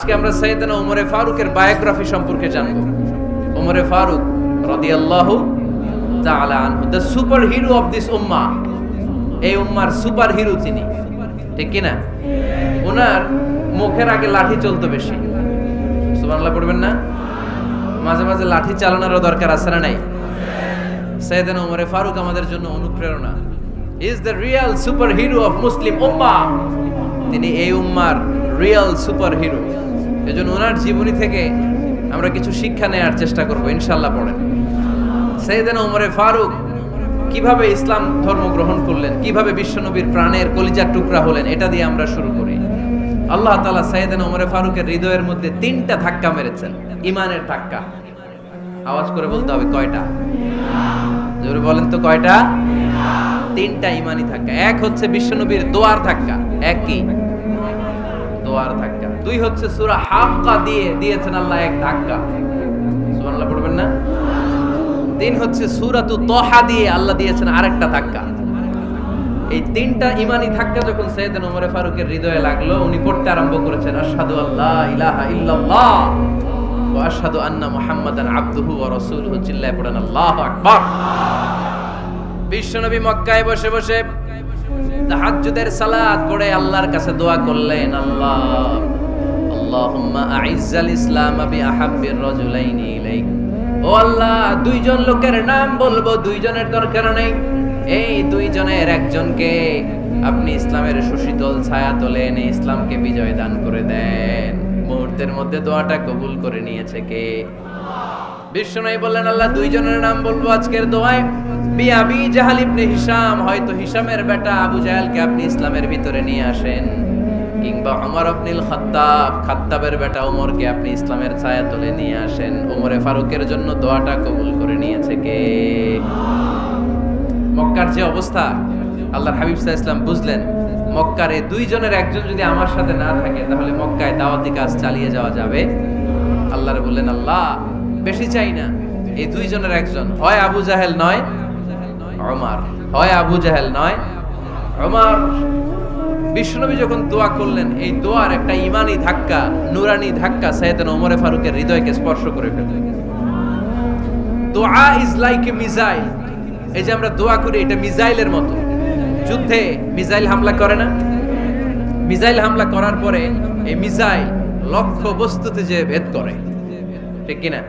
আজকে আমরা সাইয়েদনা ওমরে ফারুকের বায়োগ্রাফি সম্পর্কে জানব। ওমরে ফারুক রাদিয়াল্লাহু তাআলা আনহু, the super hero of this উম্মাহ। এই উম্মার সুপার হিরো তিনি, ঠিক কি না? ওনার মুখের আগে লাঠি চলতো বেশি। সুবহানাল্লাহ পড়বেন না? মাঝে মাঝে লাঠি চালানোরও দরকার আছে না নাই? সাইয়েদনা ওমরে ফারুক আমাদের জন্য অনুপ্রেরণা। Is the real super hero of Muslim উম্মাহ। তিনি এই উম্মার রিয়েল সুপার হিরো। এজন্য ওনার জীবনী থেকে আমরা কিছু শিক্ষা নেওয়ার চেষ্টা করব ইনশাআল্লাহ। পড়েন সাইয়েদনা ওমরে ফারুক কিভাবে ইসলাম ধর্ম গ্রহণ করলেন, কিভাবে বিশ্বনবীর প্রাণের কলিজার টুকরা হলেন, এটা দিয়ে আমরা শুরু করি। আল্লাহ তাআলা সাইয়েদনা ওমরে ফারুকের হৃদয়ের মধ্যে 3টা ধাক্কা মেরেছেন, ইমানের ধাক্কা। আওয়াজ করে বলতে হবে কয়টা? জোরে বলেন তো কয়টা? 3টা ইমানি ধাক্কা। এক হচ্ছে বিশ্বনবীর দোয়ার ধাক্কা। এক কি? দোয়ার ধাক্কা। 2 হচ্ছে সূরা হাক্কা দিয়ে দিয়েছেন আল্লাহ এক ধাক্কা। সুবহানাল্লাহ পড়বেন না? 3 হচ্ছে সূরাতু তাহা দিয়ে আল্লাহ দিয়েছেন আরেকটা ধাক্কা। এই 3টা ইমানি ধাক্কা যখন সাইয়েদনা ওমরে ফারুকের হৃদয়ে লাগলো, উনি পড়তে আরম্ভ করেছেন আশহাদু আল্লা ইলাহা ইল্লাল্লাহ ওয়া আশহাদু আন্না মুহাম্মাদান আবদুহু ওয়া রাসূলুহু। চিল্লায়ে পড়েন আল্লাহু আকবার। বিশ্বনবী মক্কায় বসে বসে তাহাজ্জুদের সালাত পড়ে আল্লাহর কাছে দোয়া করলেন, আল্লাহুম্মা আইজ্জাল ইসলাম বিআহাব্বির রাজুলাইনি ইলাইক। ও আল্লাহ, 2 জন লোকের নাম বলবো, 2 জনের দরকার নেই। এই 2 জনের একজনকে আপনি ইসলামের সুশীতল ছায়া তলে এনে ইসলামকে বিজয় দান করে দেন। মুহূর্তের মধ্যে দোয়াটা কবুল করে নিয়েছে কে? বিশ্বনবী বললেন, আল্লাহ 2 জনের নাম বলবো আজকের দোয়ায়। আবি জাহাল ইবনে হিশাম, হয়তো হিশামের বেটা আবু জাহেলকে আপনি ইসলামের ভিতরে নিয়ে আসেন, কিংবা ওমর ইবনুল খাত্তাব, খাত্তাবের বেটা ওমরকে আপনি ইসলামের ছায়া তলে নিয়ে আসেন। ওমরে ফারুকের জন্য দোয়াটা কবুল করে নিয়েছে কে? মক্কার যে অবস্থা, আল্লাহর হাবিব সাল্লাল্লাহু আলাইহি ওয়াসাল্লাম বুঝলেন মক্কার এই 2 জনের একজন যদি আমার সাথে না থাকে তাহলে মক্কায় দাওয়াতি কাজ চালিয়ে যাওয়া যাবে। আল্লাহর বললেন, আল্লাহ বেশি চাই না, এই 2 জনের একজন, হয় আবু জাহেল নয় ওমর, হয় আবু জাহেল নয় ওমর। বিশ্বনবী যখন দোয়া করলেন, এই দোয়ার একটা ইমানি ধাক্কা, নুরানি ধাক্কা সাইয়েদনা ওমরে ফারুকের হৃদয়কে স্পর্শ করে ফেলল। দোয়া ইজ লাইক এ মিসাইল। এই যে আমরা দোয়া করি, এটা মিসাইলের মতো। যুদ্ধে মিসাইল হামলা করে না? মিসাইল হামলা করার পরে এই মিসাইল লক্ষ্য বস্তুতে যে ভেদ করে, ঠিক কিনা?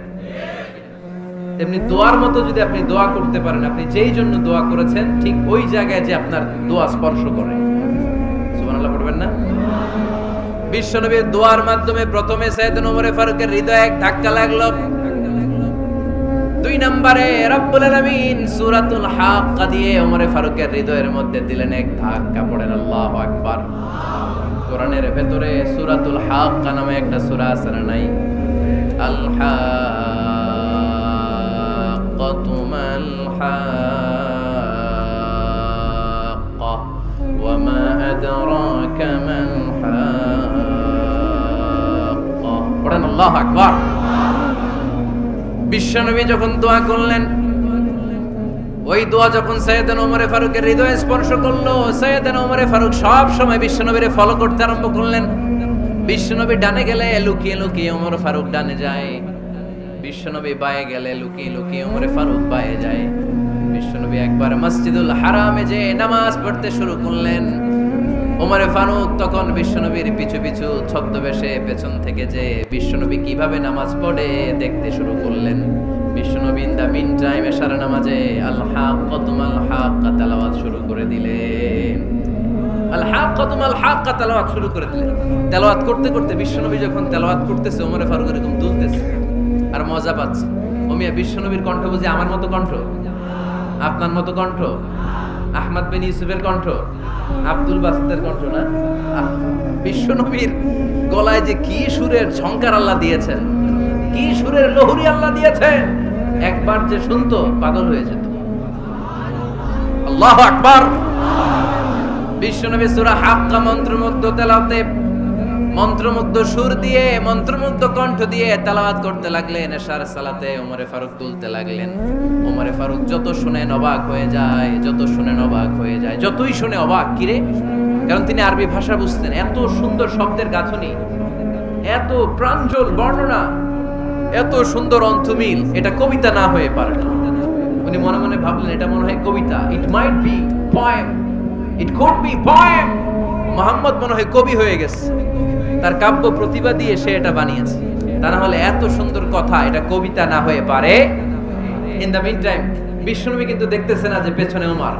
তেমনি দোয়ার মতো যদি আপনি দোয়া করতে পারেন, আপনি যেই জন্য দোয়া করেছেন ঠিক ওই জায়গায় যে আপনার দোয়া স্পর্শ করে। সুবহানাল্লাহ পড়বেন না? বিশ্বনবীর দোয়ার মাধ্যমে প্রথমে সাইয়েদনা ওমরে ফারুকের হৃদয়ে এক ধাক্কা লাগলো। 2 নম্বরে রব্বুল আলামিন সূরাতুল হাক্কা দিয়ে ওমরে ফারুকের হৃদয়ের মধ্যে দিলেন এক ধাক্কা। পড়েন আল্লাহু আকবার। কোরআনের ভেতরে সূরাতুল হাক্কা নামে একটা সূরা আছে না নাই? আল হাক্কাতু মাল হাক্কা ওয়া মা আদরাকা মাল হাক্কা। পড়েন আল্লাহু আকবার। বিশ্বনবী যখন দোয়া করলেন, ওই দোয়া যখন সাইয়েদনা ওমরে ফারুকের হৃদয়ে স্পর্শ করলো, সাইয়েদনা ওমরে ফারুক সব সময় বিশ্বনবীরে ফলো করতে আরম্ভ করলেন। বিশ্বনবী ডানে গেলে লুকিয়ে লুকিয়ে ওমর ফারুক ডানে যায়, বিশ্বনবী বায়ে গেলে লুকিয়ে লুকিয়ে ওমরে ফারুক বায়ে যায়। বিশ্বনবী একবার মসজিদুল হারামে যে নামাজ পড়তে শুরু করলেন, ওমরে ফারুক তখন বিশ্বনবীর পিছু পিছু ছদ্মবেশে পেছন থেকে যে বিশ্বনবী কিভাবে নামাজ পড়ে দেখতে শুরু করলেন। বিশ্বনবী ইন দা মিন টাইম এশার নামাজে আল হাক্কাতু মাল হাক্কা তেলাওয়াত শুরু করে দিলেন। আল হাক্কাতু মাল হাক্কা তেলাওয়াত শুরু করে দিলেন। তেলাওয়াত করতে করতে বিশ্বনবী যখন তেলাওয়াত করতেছে, ওমরে ফারুক এরকম দুলতেছে আর মজা পাচ্ছে। ওমিয়া বিশ্বনবীর কণ্ঠ বুঝি আমার মতো কণ্ঠ, আপনার মতো কণ্ঠ, আহমদ বিন ইউসুফের কণ্ঠ, আব্দুল বাসিতের কণ্ঠ না। বিশ্বনবীর গলায় যে কি সুরের ঝংকার আল্লাহ দিয়েছেন, কি সুরের লহরী আল্লাহ দিয়েছেন, একবার যে শুনতো পাগল হয়ে যেত। আল্লাহু আকবার। বিশ্বনবী সূরা হাক্কা মন্ত্রমুগ্ধ তেলাওয়াতে, মন্ত্রমুগ্ধ সুর দিয়ে, মন্ত্রমুগ্ধ কণ্ঠ দিয়ে তেলাওয়াত করতে লাগলেন। এশার সালাতে ওমরে ফারুক তুলতে লাগলেন। ওমরে ফারুক যত শুনেন অবাক হয়ে যায়, যত শুনেন অবাক হয়ে যায়, যতই শুনে অবাক। কিরে? কারণ তিনি আরবি ভাষা বুঝতেন, এত সুন্দর শব্দের গাঁথনি। এত প্রাঞ্জল বর্ণনা, এত সুন্দর অন্তমিল, এটা কবিতা না হয়ে পারে না। উনি মনে মনে ভাবলেন এটা মনে হয় কবিতা, it might be poem, it could be poem. Muhammad মনে হয় কবি হয়ে গেছে, তার কাব্য প্রতিভা দিয়ে সে এটা বানিয়েছে। তা না হলে এত সুন্দর কথা এটা কবিতা না হয়ে পারে। ইন দ্য মিন টাইম বিশ্বনবী কিন্তু দেখতেছে না যে পেছনে ওমর।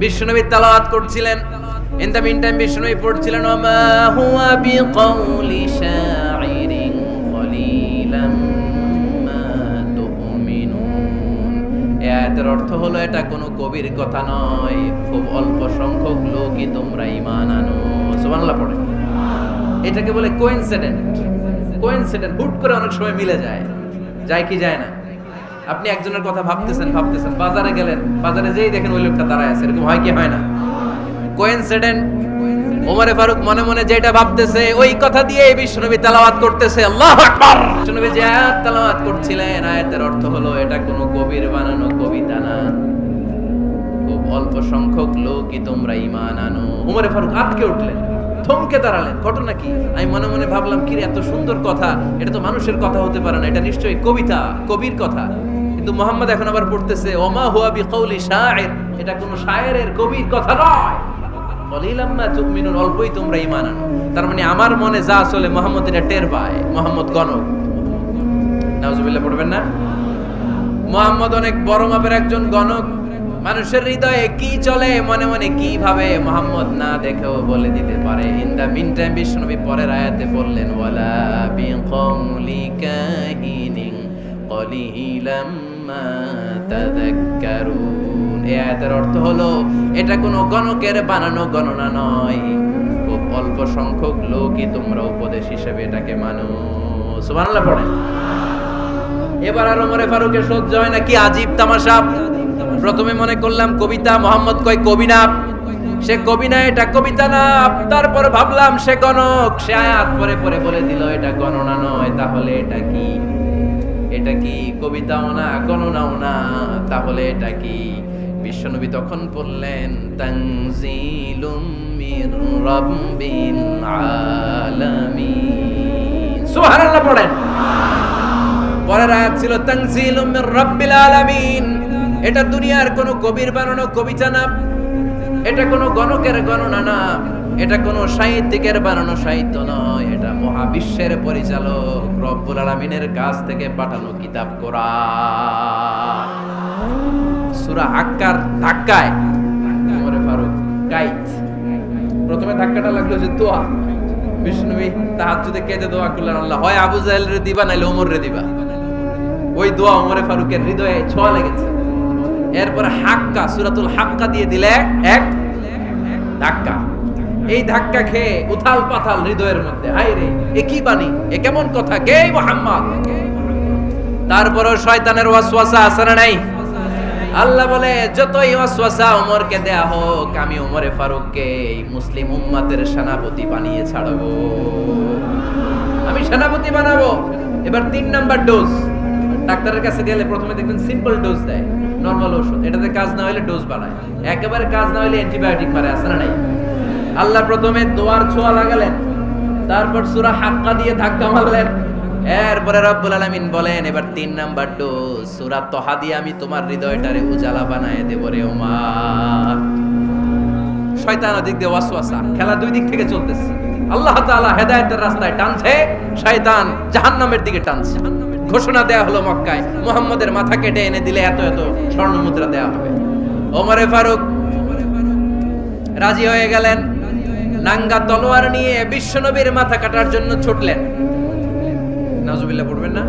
বিশ্বনবী তেলাওয়াত করছিলেন, ইন দ্য মিন টাইম বিশ্বনবী পড়ছিলেন ওমা হুয়া বিকাউলি শাইরিন কলিলাম মা তুমিনুন। এই আয়াতের অর্থ হলো এটা কোনো কবির কথা নয়, খুব অল্প সংখ্যক লোকই তোমরা ঈমান আনো। সুবহানাল্লাহ পড়ে। এটাকে বলে কোইন্সিডেন্ট। কোইন্সিডেন্ট হুট করে অনেক সময় মিলে যায়, যায় কি যায় না? আপনি একজনের কথা ভাবতেছেন, বাজারে গেলেন, বাজারে যেই দেখেন ওই লোকটা দাঁড়ায় আছে, এরকম হয় কি হয় না? কোইন্সিডেন্ট। ওমরে ফারুক মনে মনে যেটা ভাবতেছে ওই কথা দিয়ে বিশ্বনবী তেলাওয়াত করতেছে, আল্লাহু আকবার। বিশ্বনবী যে আয়াত তেলাওয়াত করছিলেন, আয়াতের অর্থ হলো এটা কোনো কবির বানানো কবিতা না, খুব অল্প সংখ্যক লোকই তোমরা ঈমান আনো। ওমরে ফারুক আটকে উঠলেন, থমকে দাঁড়ালেন। ঘটনা কি? আমি মনে মনে ভাবলাম কি এত সুন্দর কথা, এটা তো মানুষের কথা হতে পারে না, এটা নিশ্চয়ই কবিতা, কবির কথা। কিন্তু মুহাম্মদ এখন আবার পড়তেছে ওমা হুয়া বিকাউলি শাইর, এটা কোন শায়েরের কবির কথা নয়। কলিলাম মা তুমিনুন, অল্পই তোমরা ঈমান আনো। তার মানে আমার মনে যা চলে মুহাম্মদ এটা টের পায়। মুহাম্মদ গণক, নাউজুবিল্লাহ পড়বেন না? মুহাম্মদ অনেক বড় মাপের একজন গণক। মানুষের হৃদয়ে কি চলে, মনে মনে কি ভাবে, মুহাম্মদ না দেখেও বলে দিতে পারে। ইন দা মিন টাইম বিশ্বনবী পরের আয়াতে বললেন ওয়ালা বিকাউলি কাহিনিন কলিলাম মা তাযাক্কারুন। এই আয়াতের অর্থ হলো এটা কোনো গণকের বানানো গণনা নয়, খুব অল্প সংখ্যক লোকই তোমরা উপদেশ হিসেবে এটাকে মানো। সুবহানাল্লাহ পড়েন। এবার আর ওমরে ফারুকের সহ্য হয় না, কি আজীব তামাশা। প্রথমে মনে করলাম কবিতা, মোহাম্মদ কয় কবি না, সে কবি না, এটা কবিতা না। তারপর ভাবলাম সে গণক, সে আয়াত পরে পরে বলে দিল এটা গণনা নয়, তাহলে এটা কি? এটা কি কবিতাও না, গণনাও না, তাহলে এটা কি? বিশ্বনবী তখন বললেন তানজিলুম মির রাব্বিল আলামিন। সুবহানাল্লাহ পড়েন। পরের আয়াত ছিল তানজিলুম মির রাব্বিল আলামিন। এটা দুনিয়ার কোনো কবির বানানো কবিতা না, এটা কোনো গণকের গণনা না, এটা কোনো সাহিত্যিকের বানানো সাহিত্য নয়, এটা মহাবিশ্বের পরিচালক রব্বুল আলামিনের কাছ থেকে পাঠানো কিতাব কোরআন। সূরা হাক্কার ধাক্কায় ওমরে ফারুক গাইত। প্রথমে ধাক্কাটা লাগলো যে দোয়া। বিষ্ণুবী তাহাজ্জুদে কেঁদে দোয়া করলেন, আল্লাহ হয় আবু জাহেল রে দিবা নাইলে ওমর রে দিবা। ওই দোয়া ওমরে ফারুকের হৃদয়ে ছোঁয়া লেগেছে। এরপর হাক্কা, সূরাতুল হাক্কা দিয়ে দিলে এক ধাক্কা। এই ধাক্কা খেয়ে উথাল পাথাল হৃদয়ের মধ্যে, হায় রে এ কি বাণী, এ কেমন কথা, কে মুহাম্মদ? তারপরও শয়তানের ওয়াসওয়াসা আছে না নাই? আল্লাহ বলে যতই ওয়াসওয়াসা ওমরকে দেয়া হোক, আমি ওমরে ফারুককে এই মুসলিম উম্মতের সেনাপতি বানিয়ে ছাড়বো, আমি সেনাপতি বানাবো। এবার 3 নাম্বার ডোজ। ডাক্তারের কাছে গেলে প্রথমে দেখবেন সিম্পল ডোজ দেয়, নরমাল ওষুধ, এটাতে কাজ না হলে ডোজ বাড়ায়, একেবারে কাজ না হলে অ্যান্টিবায়োটিক মারে, আছে না নাই? আল্লাহ প্রথমে দোয়ার ছোঁয়া লাগালেন, তারপর সূরা হাক্কা দিয়ে ধাক্কা মারলেন, এরপরে রব্বুল আলামিন বলেন এবার 3 নাম্বার ডোজ সূরা তোহা দিয়ে আমি তোমার হৃদয়টারে উজালা বানায় দেব রে ওমর। শয়তান ওদিক দিয়ে ওয়াসওয়াসা, খেলা দুই দিক থেকে চলতেছে। আল্লাহ তাআলা হেদায়েতের রাস্তায় টানছে, শয়তান জাহান্নামের দিকে টানছে। ঘোষণা দেয়া হলো মক্কায়, মুহাম্মদের মাথা কেটে এনে দিলে এত এত স্বর্ণ মুদ্রা দেয়া হবে। ওমরে ফারুক রাজি হয়ে গেলেন, নাঙ্গা তলোয়ার নিয়ে বিশ্বনবীর মাথা কাটার জন্য ছুটলেন। নাউজুবিল্লাহ পড়বেন না?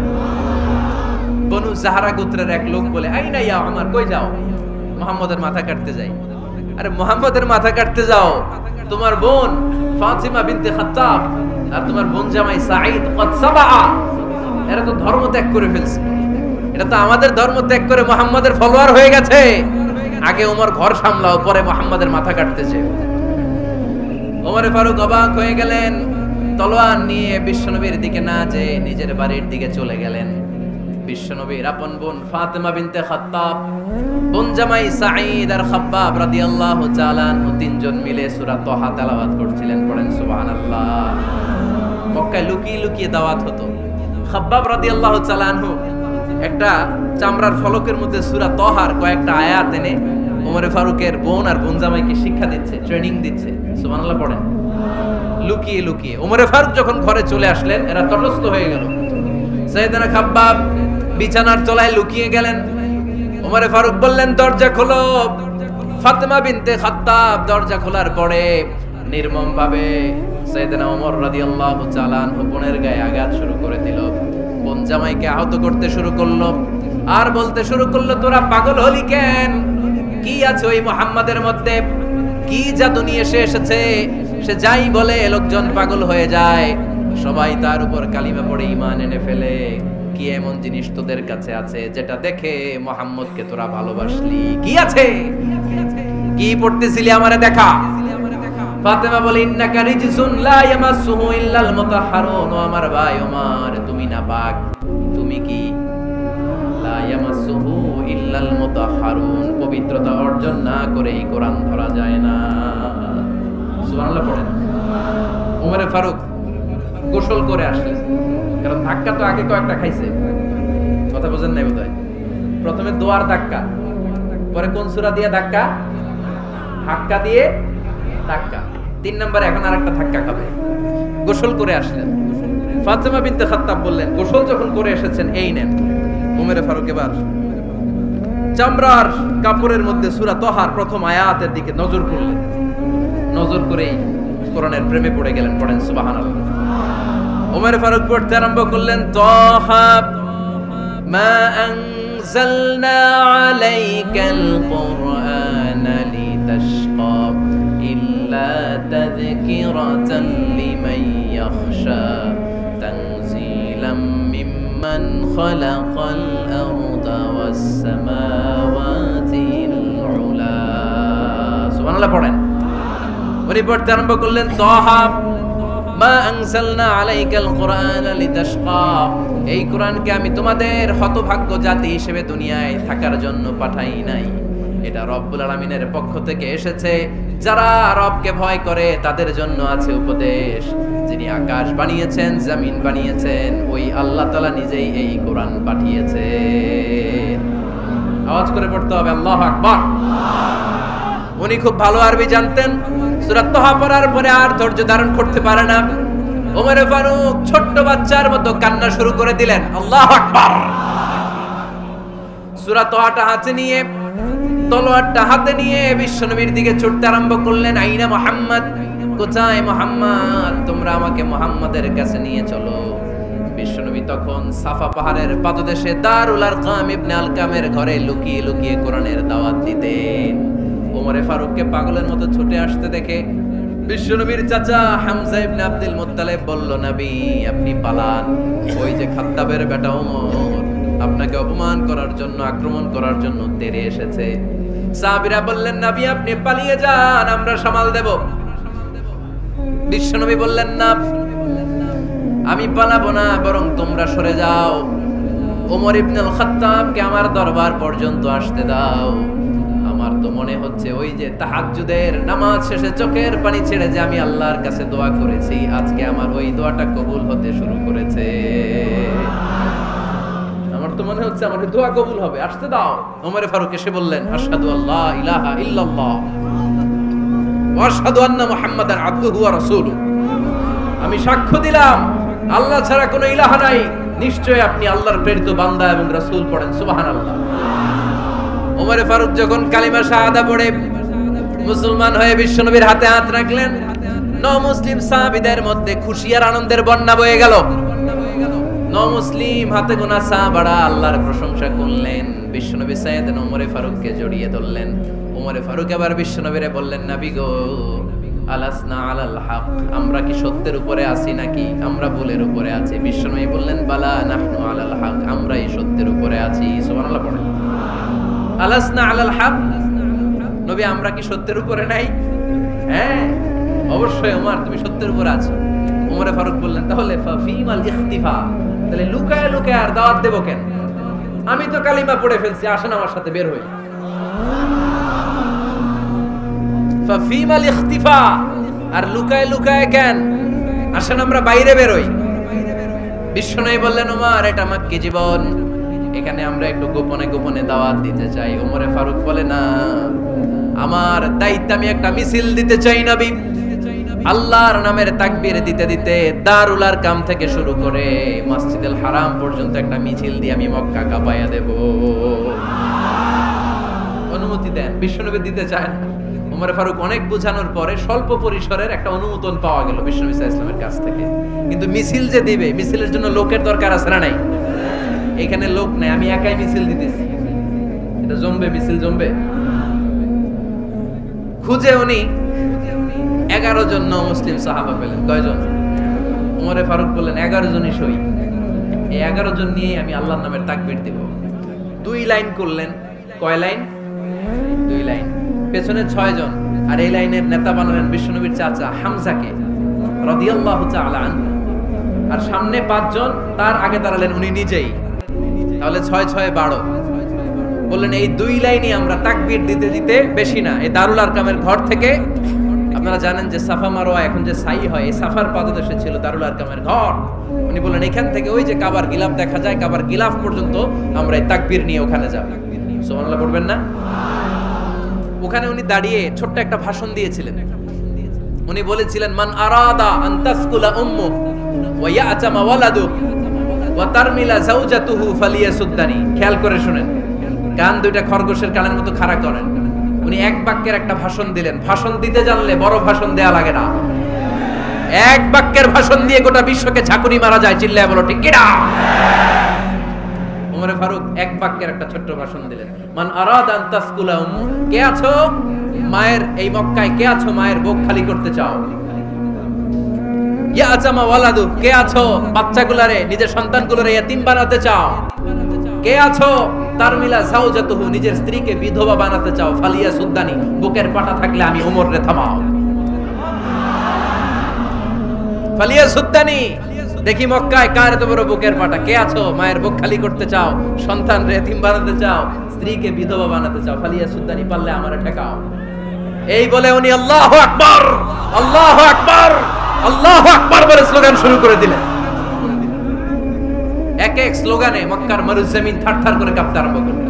বনু জাহরা গোত্রের এক লোক বলে, আইনা ইয়া ওমর, কই যাও? মুহাম্মদের মাথা কাটতে যাই। আরে মুহাম্মদের মাথা কাটতে যাও, তোমার বোন ফাতিমা বিনতে খাত্তাব আর তোমার বোন জামাই সাঈদ কদ সাবা, এরা তো ধর্ম ত্যাগ করে ফেলছে, এটা তো আমাদের ধর্ম ত্যাগ করে মুহাম্মদের ফলোয়ার হয়ে গেছে। আগে ওমর ঘর সামলাও, পরে মুহাম্মদের মাথা কাটতেছে। ওমরে ফারুক অবাক হয়ে গেলেন, তলোয়ার নিয়ে বিশ্বনবীর দিকে না যেয়ে নিজের বাড়ির দিকে চলে গেলেন। বিশ্বনবীর আপন বোন ফাতিমা বিনতে খাত্তাব, বোন জামাই সাঈদ আর খাব্বাব রাদিয়াল্লাহু তাআলা আনহু তিনজন মিলে সূরা তোহা তেলাওয়াত করছিলেন। পড়েন সুবহানাল্লাহ। মক্কায় লুকিয়ে লুকিয়ে দাওয়াত হতো। খাব্বাব রাদিয়াল্লাহু তাআলা আনহু একটা চামড়ার ফলকের মধ্যে সূরা তহার কয়েকটা আয়াত এনে ওমরে ফারুকের বোন আর বোন জামাইকে শিক্ষা দিচ্ছে, ট্রেনিং দিচ্ছে। সুবহানাল্লাহ পড়েন। লুকিয়ে লুকিয়ে ওমরে ফারুক যখন ঘরে চলে আসলেন, এরা তটস্থ হয়ে গেল। সাইয়েদনা খাব্বাব বিছানার তলায় লুকিয়ে গেলেন। ওমরে ফারুক বললেন, দরজা খোলো। ফাতেমা বিনতে খাত্তাব দরজা খোলার পরে নির্মম ভাবে সাইয়েদনা ওমর রাদিয়াল্লাহু তাআলা আনহু বোনের গায়ে আঘাত শুরু করে দিল। বোন জামাইকে আহত করতে শুরু করলো আর বলতে শুরু করলো, তোরা পাগল হলি কেন? কি আছে ওই মুহাম্মাদের মধ্যে? কি জাদু নিয়ে এসেছে? সে যাই বলে লোকজন পাগল হয়ে যায়, সবাই তার উপর কালিমা পড়ে ঈমান এনে ফেলে। কি এমন জিনিস তোদের কাছে আছে যেটা দেখে মুহাম্মদকে তোরা ভালোবাসলি? কি আছে? কি পড়তেছিলি আমারে দেখা। ফাতেমা বলে, ইন্নাকা রিজসুন লা ইয়ামাসসুহু ইল্লাল মুতাহহারুন। ও আমার ভাই ওমর, তুমি নাপাক। তুমি কি? লা ইয়ামাসসুহু ইল্লাল মুতাহহারুন, পবিত্রতা অর্জন না করে এই কোরআন ধরা যায় না। সুবহানাল্লাহ পড়েন। ওমরে ফারুক গোসল করে আসলেন, কারণ ধাক্কা তো আগে কয়েকটা খাইছে। কথা বুঝেন নাই বোধহয়? প্রথমে দোয়ার ধাক্কা, পরে কোন সূরা দিয়ে ধাক্কা? হাক্কা দিয়ে ধাক্কা। 3 নম্বরে এখন আরেকটা ধাক্কা খাবে। গোসল করে আসলেন। ফাতেমা বিনতে খাত্তাব বললেন, গোসল যখন করে এসেছেন, এই নেন। ওমরে ফারুক এবার চামড়ার কাপড়ের মধ্যে সূরা তহার প্রথম আয়াতের দিকে নজর করলেন। নজর করেই কোরআনের প্রেমে পড়ে গেলেন। পড়েন সুবহানাল্লাহ। ওমরে ফারুক পড়তে আরম্ভ করলেন, তহা মা আনজালনা আলাইকাল কুরআনা লিতাশকা ইল্লা তাযকিরাতান লিমান ইয়াখশা তানজিলাম মিম্মান খালাকাল আরদা ওয়াস সামাওয়াতিল উলা। সুবহানাল্লাহ পড়েন। উনি পড়তে আরম্ভ করলেন, তহা মা আনজালনা আলাইকাল কুরআনা লিতাশকা। এই কোরআনকে আমি তোমাদের হতভাগ্য জাতি হিসেবে দুনিয়ায় থাকার জন্য পাঠাই নাই। এটা রব্বুল আলামিনের পক্ষ থেকে এসেছে। যারা রবকে ভয় করে তাদের জন্য আছে উপদেশ। যিনি আকাশ বানিয়েছেন, জমিন বানিয়েছেন, ওই আল্লাহ তাআলা নিজেই এই কোরআন পাঠিয়েছে। আওয়াজ করে পড়তে হবে, আল্লাহু আকবার। উনি খুব ভালো আরবি জানতেন। সূরা তহা পড়ার পরে আর ধৈর্য ধারণ করতে পারে না। ওমরে ফারুক ছোট্ট বাচ্চার মতো কান্না শুরু করে দিলেন। আল্লাহু আকবার। সূরা তহাটা হাতে নিয়ে, তলোয়ারটা হাতে নিয়ে বিশ্বনবীর দিকে ছুটতে আরম্ভ করলেন। আইনা মুহাম্মদ, কোথায় মুহাম্মদ? তোমরা আমাকে মুহাম্মাদের কাছে নিয়ে চলো। বিশ্বনবী তখন সাফা পাহাড়ের পাদদেশে দারুল আরকাম ইবনে আলকামের ঘরে লুকিয়ে লুকিয়ে কোরআনের দাওয়াত দিতেন। ওমরে ফারুককে পাগলের মতো ছুটে আসতে দেখে বিশ্বনবীর চাচা হামজা ইবনে আব্দুল মুত্তালিব বলল, নবী আপনি পালান। ওই যে খাত্তাবের বেটা ওমর আপনাকে অপমান করার জন্য, আক্রমণ করার জন্য তেড়ে এসেছে। সাহাবীরা বললেন, নবী আপনি পালিয়ে যান, আমরা সামাল দেব। বিশ্বনবী বললেন, না আমি পালাবো না, বরং তোমরা সরে যাও। ওমর ইবনুল খাত্তাবকে আমার দরবার পর্যন্ত আসতে দাও। আমার তো মনে হচ্ছে ওই যে তাহাজ্জুদের নামাজ শেষে চোখের পানি ছেড়ে যে আমি আল্লাহর কাছে দোয়া করেছি, আজকে আমার ওই দোয়াটা কবুল হতে শুরু করেছে। আমার তো মনে হচ্ছে আমার দোয়া কবুল হবে, আসতে দাও। ওমরে ফারুক এসে বললেন, আশহাদু আল্লা ইলাহা ইল্লাল্লাহ ওয়া আশহাদু আন্না মুহাম্মাদান আবদুহু ওয়া রাসূলুহু। আমি সাক্ষ্য দিলাম আল্লাহ ছাড়া কোনো ইলাহা নাই, নিশ্চয় আপনি আল্লাহর প্রেরিত বান্দা এবং রাসূল। পড়েন সুবহানাল্লাহ। ওমরে ফারুক যখন কালিমা শাহাদা পড়ে মুসলমান হয়ে বিশ্বনবীর হাতে হাত রাখলেন, নমুসলিম সাহাবীদের মধ্যে খুশি আর আনন্দের বন্যা বয়ে গেল। নমুসলিম হাতে গোনা সাহাবারা আল্লাহর প্রশংসা করলেন। বিশ্বনবী সাইয়েদনা ওমরে ফারুককে জড়িয়ে ধরলেন। ওমরে ফারুক আবার বিশ্বনবীরে বললেন, নবী গো, আলাসনা আলাল হক, আমরা কি সত্যের উপরে আছি নাকি আমরা ভুলের উপরে আছি? বিশ্বনবী বললেন, বালা নাহনু আলাল হক, আমরা এই সত্যের উপরে আছি। সুবহানাল্লাহ পড়েন। আলাসনা আলাল হক, নবী আমরা কি সত্যের উপরে নাই? হ্যাঁ অবশ্যই ওমর, তুমি সত্যের উপরে আছো। ওমরে ফারুক বললেন, তাহলে ফাফিমাল ইখতিফা, তাহলে লুকায় লুকায় আর দাওয়াত দেব কেন? আমি তো কালিমা পড়ে ফেলছি, আসেন আমার সাথে বের হই। ফাফিমাল ইখতিফা, আর লুকায় লুকায় কেন? আসেন আমরা বাইরে বেরোই। বিশ্বনবী বললেন, ওমর এটা মাক্কি জীবন, এখানে আমরা একটু গোপনে গোপনে দাওয়াত দিতে চাই। ওমরে ফারুক বলে, না, আমার দায়িত্ব, আমি একটা মিছিল দিতে চাই নবী। আল্লাহর নামের তাকবীর দিতে দিতে দারুল আরকাম থেকে শুরু করে মসজিদুল হারাম পর্যন্ত একটা মিছিল দিয়ে আমি মক্কা কাঁপাইয়া দেব। অনুমতি দেন। বিশ্বনবী দিতে চায় না। ওমর ফারুক অনেক বোঝানোর পরে স্বল্প পরিসরের একটা অনুমোদন পাওয়া গেল বিশ্বনবী সাল্লাল্লাহু আলাইহি ওয়াসাল্লামের কাছ থেকে। কিন্তু মিছিল যে দিবে, মিছিলের জন্য লোকের দরকার আছে না নাই? এখানে লোক নাই, আমি একাই মিছিল দিতেছি। এটা জমবে, মিছিল জমবে। খুঁজে উনি 11 জন মুসলিম সাহাবা পেলেন। কয়জন? ওমরে ফারুক বললেন 11 জনই সই। এই 11 জন নিয়ে আমি আল্লাহর নামের তাকবীর দিব। 2 লাইন করলেন। কয় লাইন? 2 লাইন। পেছনে 6 জন, আর এই লাইনের নেতা বানালেন বিশ্বনবীর চাচা হামজাকে রাদিয়াল্লাহু তাআলা আনহু। আর সামনে 5 জন, তার আগে দাঁড়ালেন উনি নিজেই। তাহলে 6 6 12। বললেন এই 2 লাইনই আমরা তাকবীর দিতে দিতে, বেশি না, এই দারুল আরকামের ঘর থেকে, আপনারা জানেন যে সাফা মারওয়া এখন যে সাই হয়, এই সাফার পাদদেশে ছিল দারুল আরকামের ঘর। উনি বললেন এখান থেকে ওই যে কাবার গিলাফ দেখা যায়, কাবার গিলাফ পর্যন্ত আমরা এই তাকবীর নিয়ে ওখানে যাব। সুবহানাল্লাহ পড়বেন না? ওখানে উনি দাঁড়িয়ে ছোট্ট একটা ভাষণ দিয়েছিলেন। উনি বলেছিলেন, মান আরাদা আন তাসকুলা উম্মু ওয়া ইয়াতামা ওয়ালাদু ওয়া তারমিলা যাওজাতুহু ফালিয়াসুদ্দানি। খেয়াল করে শুনেন, কান দুইটা খরগোশের কানের মতো খাড়া করেন। উনি এক বাক্যের একটা ভাষণ দিলেন। ভাষণ দিতে জানলে বড় ভাষণ দেয়া লাগে না। এক বাক্যের ভাষণ দিয়ে গোটা বিশ্বকে ঝাঁকুনি মারা যায়। চিল্লায় বলো ঠিক কিনা? ওমরে ফারুক এক বাক্যের একটা ছোট্ট ভাষণ দিলেন। মান আরাদা আন তাসকুলা উম্মু, কে আছো মায়ের এই মক্কায়, কে আছো মায়ের বুক খালি করতে চাও? ইয়াতামা ওয়ালাদু, কে আছো বাচ্চাগুলারে, নিজের সন্তানগুলোরে ইয়াতিম বানাতে চাও? কে আছো তারমিলা যাওজাতুহু, নিজের স্ত্রীকে বিধবা বানাতে চাও? ফালিয়া সুদ্দানি, বুকের পাটা থাকলে আমি ওমর রে থামাও। ফালিয়া সুদ্দানি, দেখি মক্কায় কার এত বড় বুকের পাটা। কে আছো মায়ের বুক খালি করতে চাও, সন্তান রে এতিম বানাতে চাও, স্ত্রীকে বিধবা বানাতে চাও? ফালিয়া সুদ্দানি, পারলে আমারে ঠেকাও। এই বলে উনি আল্লাহু আকবার, আল্লাহু আকবার, আল্লাহু আকবার বলে স্লোগান শুরু করে দিলেন। এক এক স্লোগানে মক্কার মরুজমিন থারথার করে কাঁপতে আরম্ভ করল।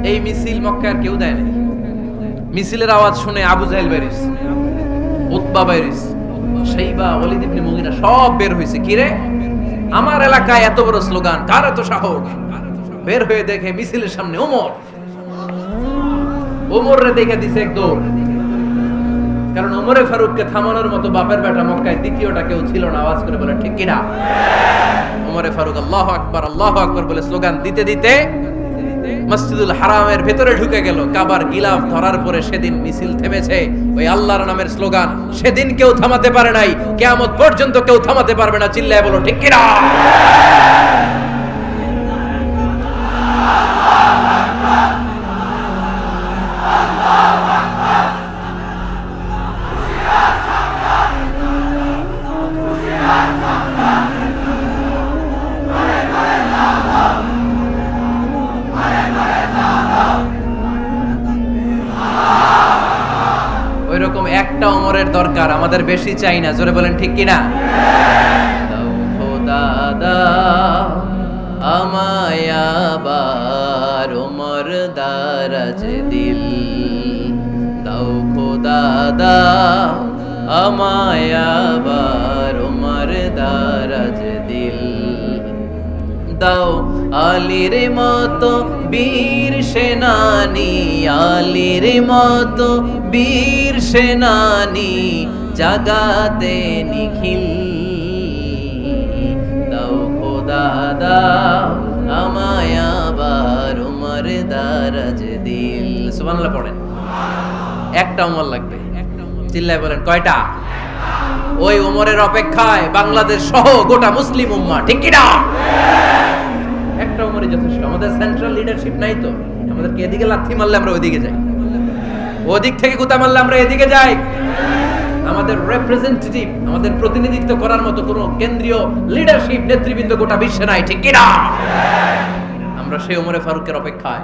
এই মিছিল মক্কার কেউ দেয় না। মিছিলের আওয়াজ শুনে আবু জাহেল বাইরিস, উতবা বাইরিস, শাইবা, ওয়ালিদ ইবনে মুগিরা সব বের হইছে। কি রে, আমার এলাকায় এত বড় স্লোগান, কার এত সাহস? বের হয়ে দেখে মিছিলের সামনে ওমর। ওমর রে দেখে দিছে এক দৌড়। কারণ ওমরে ফারুককে থামানোর মতো বাপের বেটা মক্কায় দ্বিতীয়টা কেউ ছিল না। আওয়াজ করে বলে ঠিক কিনা? ওমরে ফারুক আল্লাহু আকবার, আল্লাহু আকবার বলে স্লোগান দিতে দিতে মসজিদুল হারামের ভেতরে ঢুকে গেল। কাবার গিলাফ ধরার পরে সেদিন মিছিল থেমেছে। ওই আল্লাহর নামের স্লোগান সেদিন কেউ থামাতে পারে নাই, কিয়ামত পর্যন্ত কেউ থামাতে পারবে না। চিল্লায় বলো ঠিক কিনা? ওইরকম একটা ওমরের দরকার, আমাদের বেশি চাই না। জোরে বলেন ঠিক কিনা? দাও খোদা দাও আমায় আবার ওমর দারাজ দিল, দাও খোদা দাও আমায় আবার ওমর দারাজ দিল, দাও আলীর মতো বীর সেনানি, আলীর মতো বীর সেনানি জাগাতে নিখিল, দাও খোদা দাও আমায় আবার উমর দারাজ দিল। সুবহানাল্লাহ পড়েন। একটা উমর লাগবে। চিল্লায় বলেন কয়টা? ওই উমরের অপেক্ষায় বাংলাদেশ সহ গোটা মুসলিম উম্মাহ, ঠিক কি না? একটা উমরই যথেষ্ট। আমাদের সেন্ট্রাল লিডারশিপ নাই তো, আমাদেরকে এদিকে লাথি মারলে আমরা ওইদিকে যাই, ওদিক থেকে গুতা মারলে আমরা এদিকে যাই। আমাদের রিপ্রেজেন্টেটিভ, আমাদের প্রতিনিধিত্ব করার মতো কোনো কেন্দ্রীয় লিডারশিপ নেতৃবৃন্দ গোটা বিশ্বে নাই, ঠিক কি না? আমরা সেই ওমরে ফারুকের অপেক্ষায়,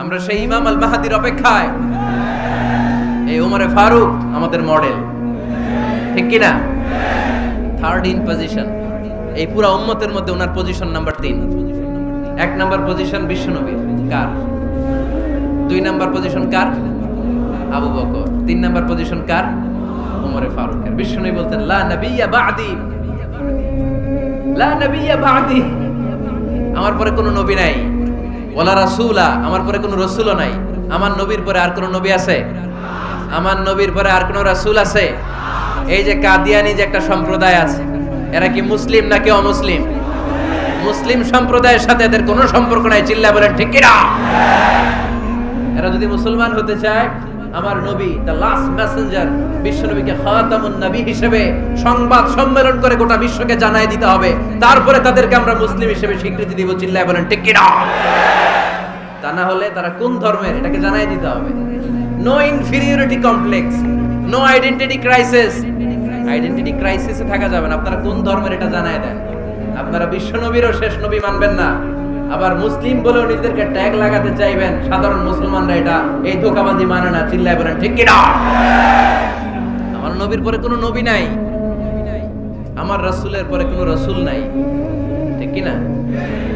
আমরা সেই ইমাম আল মাহদির অপেক্ষায়। এই ওমরে ফারুক আমাদের মডেল। ঠিক কি না? থার্ড ইন পজিশন এই পুরো উম্মতের মধ্যে ওনার পজিশন নাম্বার 3। 1 নাম্বার পজিশন বিশ্বনবীর, কার? 2 নাম্বার পজিশন কার? আবু বকর। 3 নাম্বার পজিশন কার? ওমরে ফারুকের। বিশ্বনবী বলতেন লা নবিয়্যা বা'দি, লা নবিয়্যা বা'দি, আমার পরে কোনো নবী নাই। ওয়ালা রাসূলা, আমার পরে কোনো রাসূলও নাই। আমার নবীর পরে আর কোনো নবী আছে? আমার নবীর পরে আর কোনো রাসূল আছে? এই যে কাদিয়ানি যে একটা সম্প্রদায় আছে, এরা কি মুসলিম নাকি অমুসলিম? মুসলিম সম্প্রদায়ের সাথে এদের কোনো সম্পর্ক নাই। চিল্লা বলেন ঠিক কি না? এরা যদি মুসলমান হতে চায়, আমার নবী দ্য লাস্ট মেসেঞ্জার বিশ্বনবীকে খাতামুন নবী হিসেবে সংবাদ সম্মেলন করে গোটা বিশ্বকে জানাই দিতে হবে, তারপরে তাদেরকে আমরা মুসলিম হিসেবে স্বীকৃতি দিব। চিল্লায় বলেন ঠিক কি না? তা না হলে তারা কোন ধর্মের এটাকে জানাই দিতে হবে। No inferiority complex, no identity crisis. Identity ক্রাইসিসে থাকা যাবে না। আপনারা কোন ধর্মের এটা জানায় দেন। আপনারা বিশ্বনবীরও শেষ নবী মানবেন না, আবার মুসলিম বলেও নিজেদেরকে ট্যাগ লাগাতে চাইবেন। সাধারণ মুসলমানরা এটা এই ধোঁকাবাজি মানে না। চিল্লায় বলেন ঠিক কি না? আমার নবীর পরে কোনো নবী নাই, আমার রাসূলের পরে কোনো রাসূল নাই, ঠিক কি না?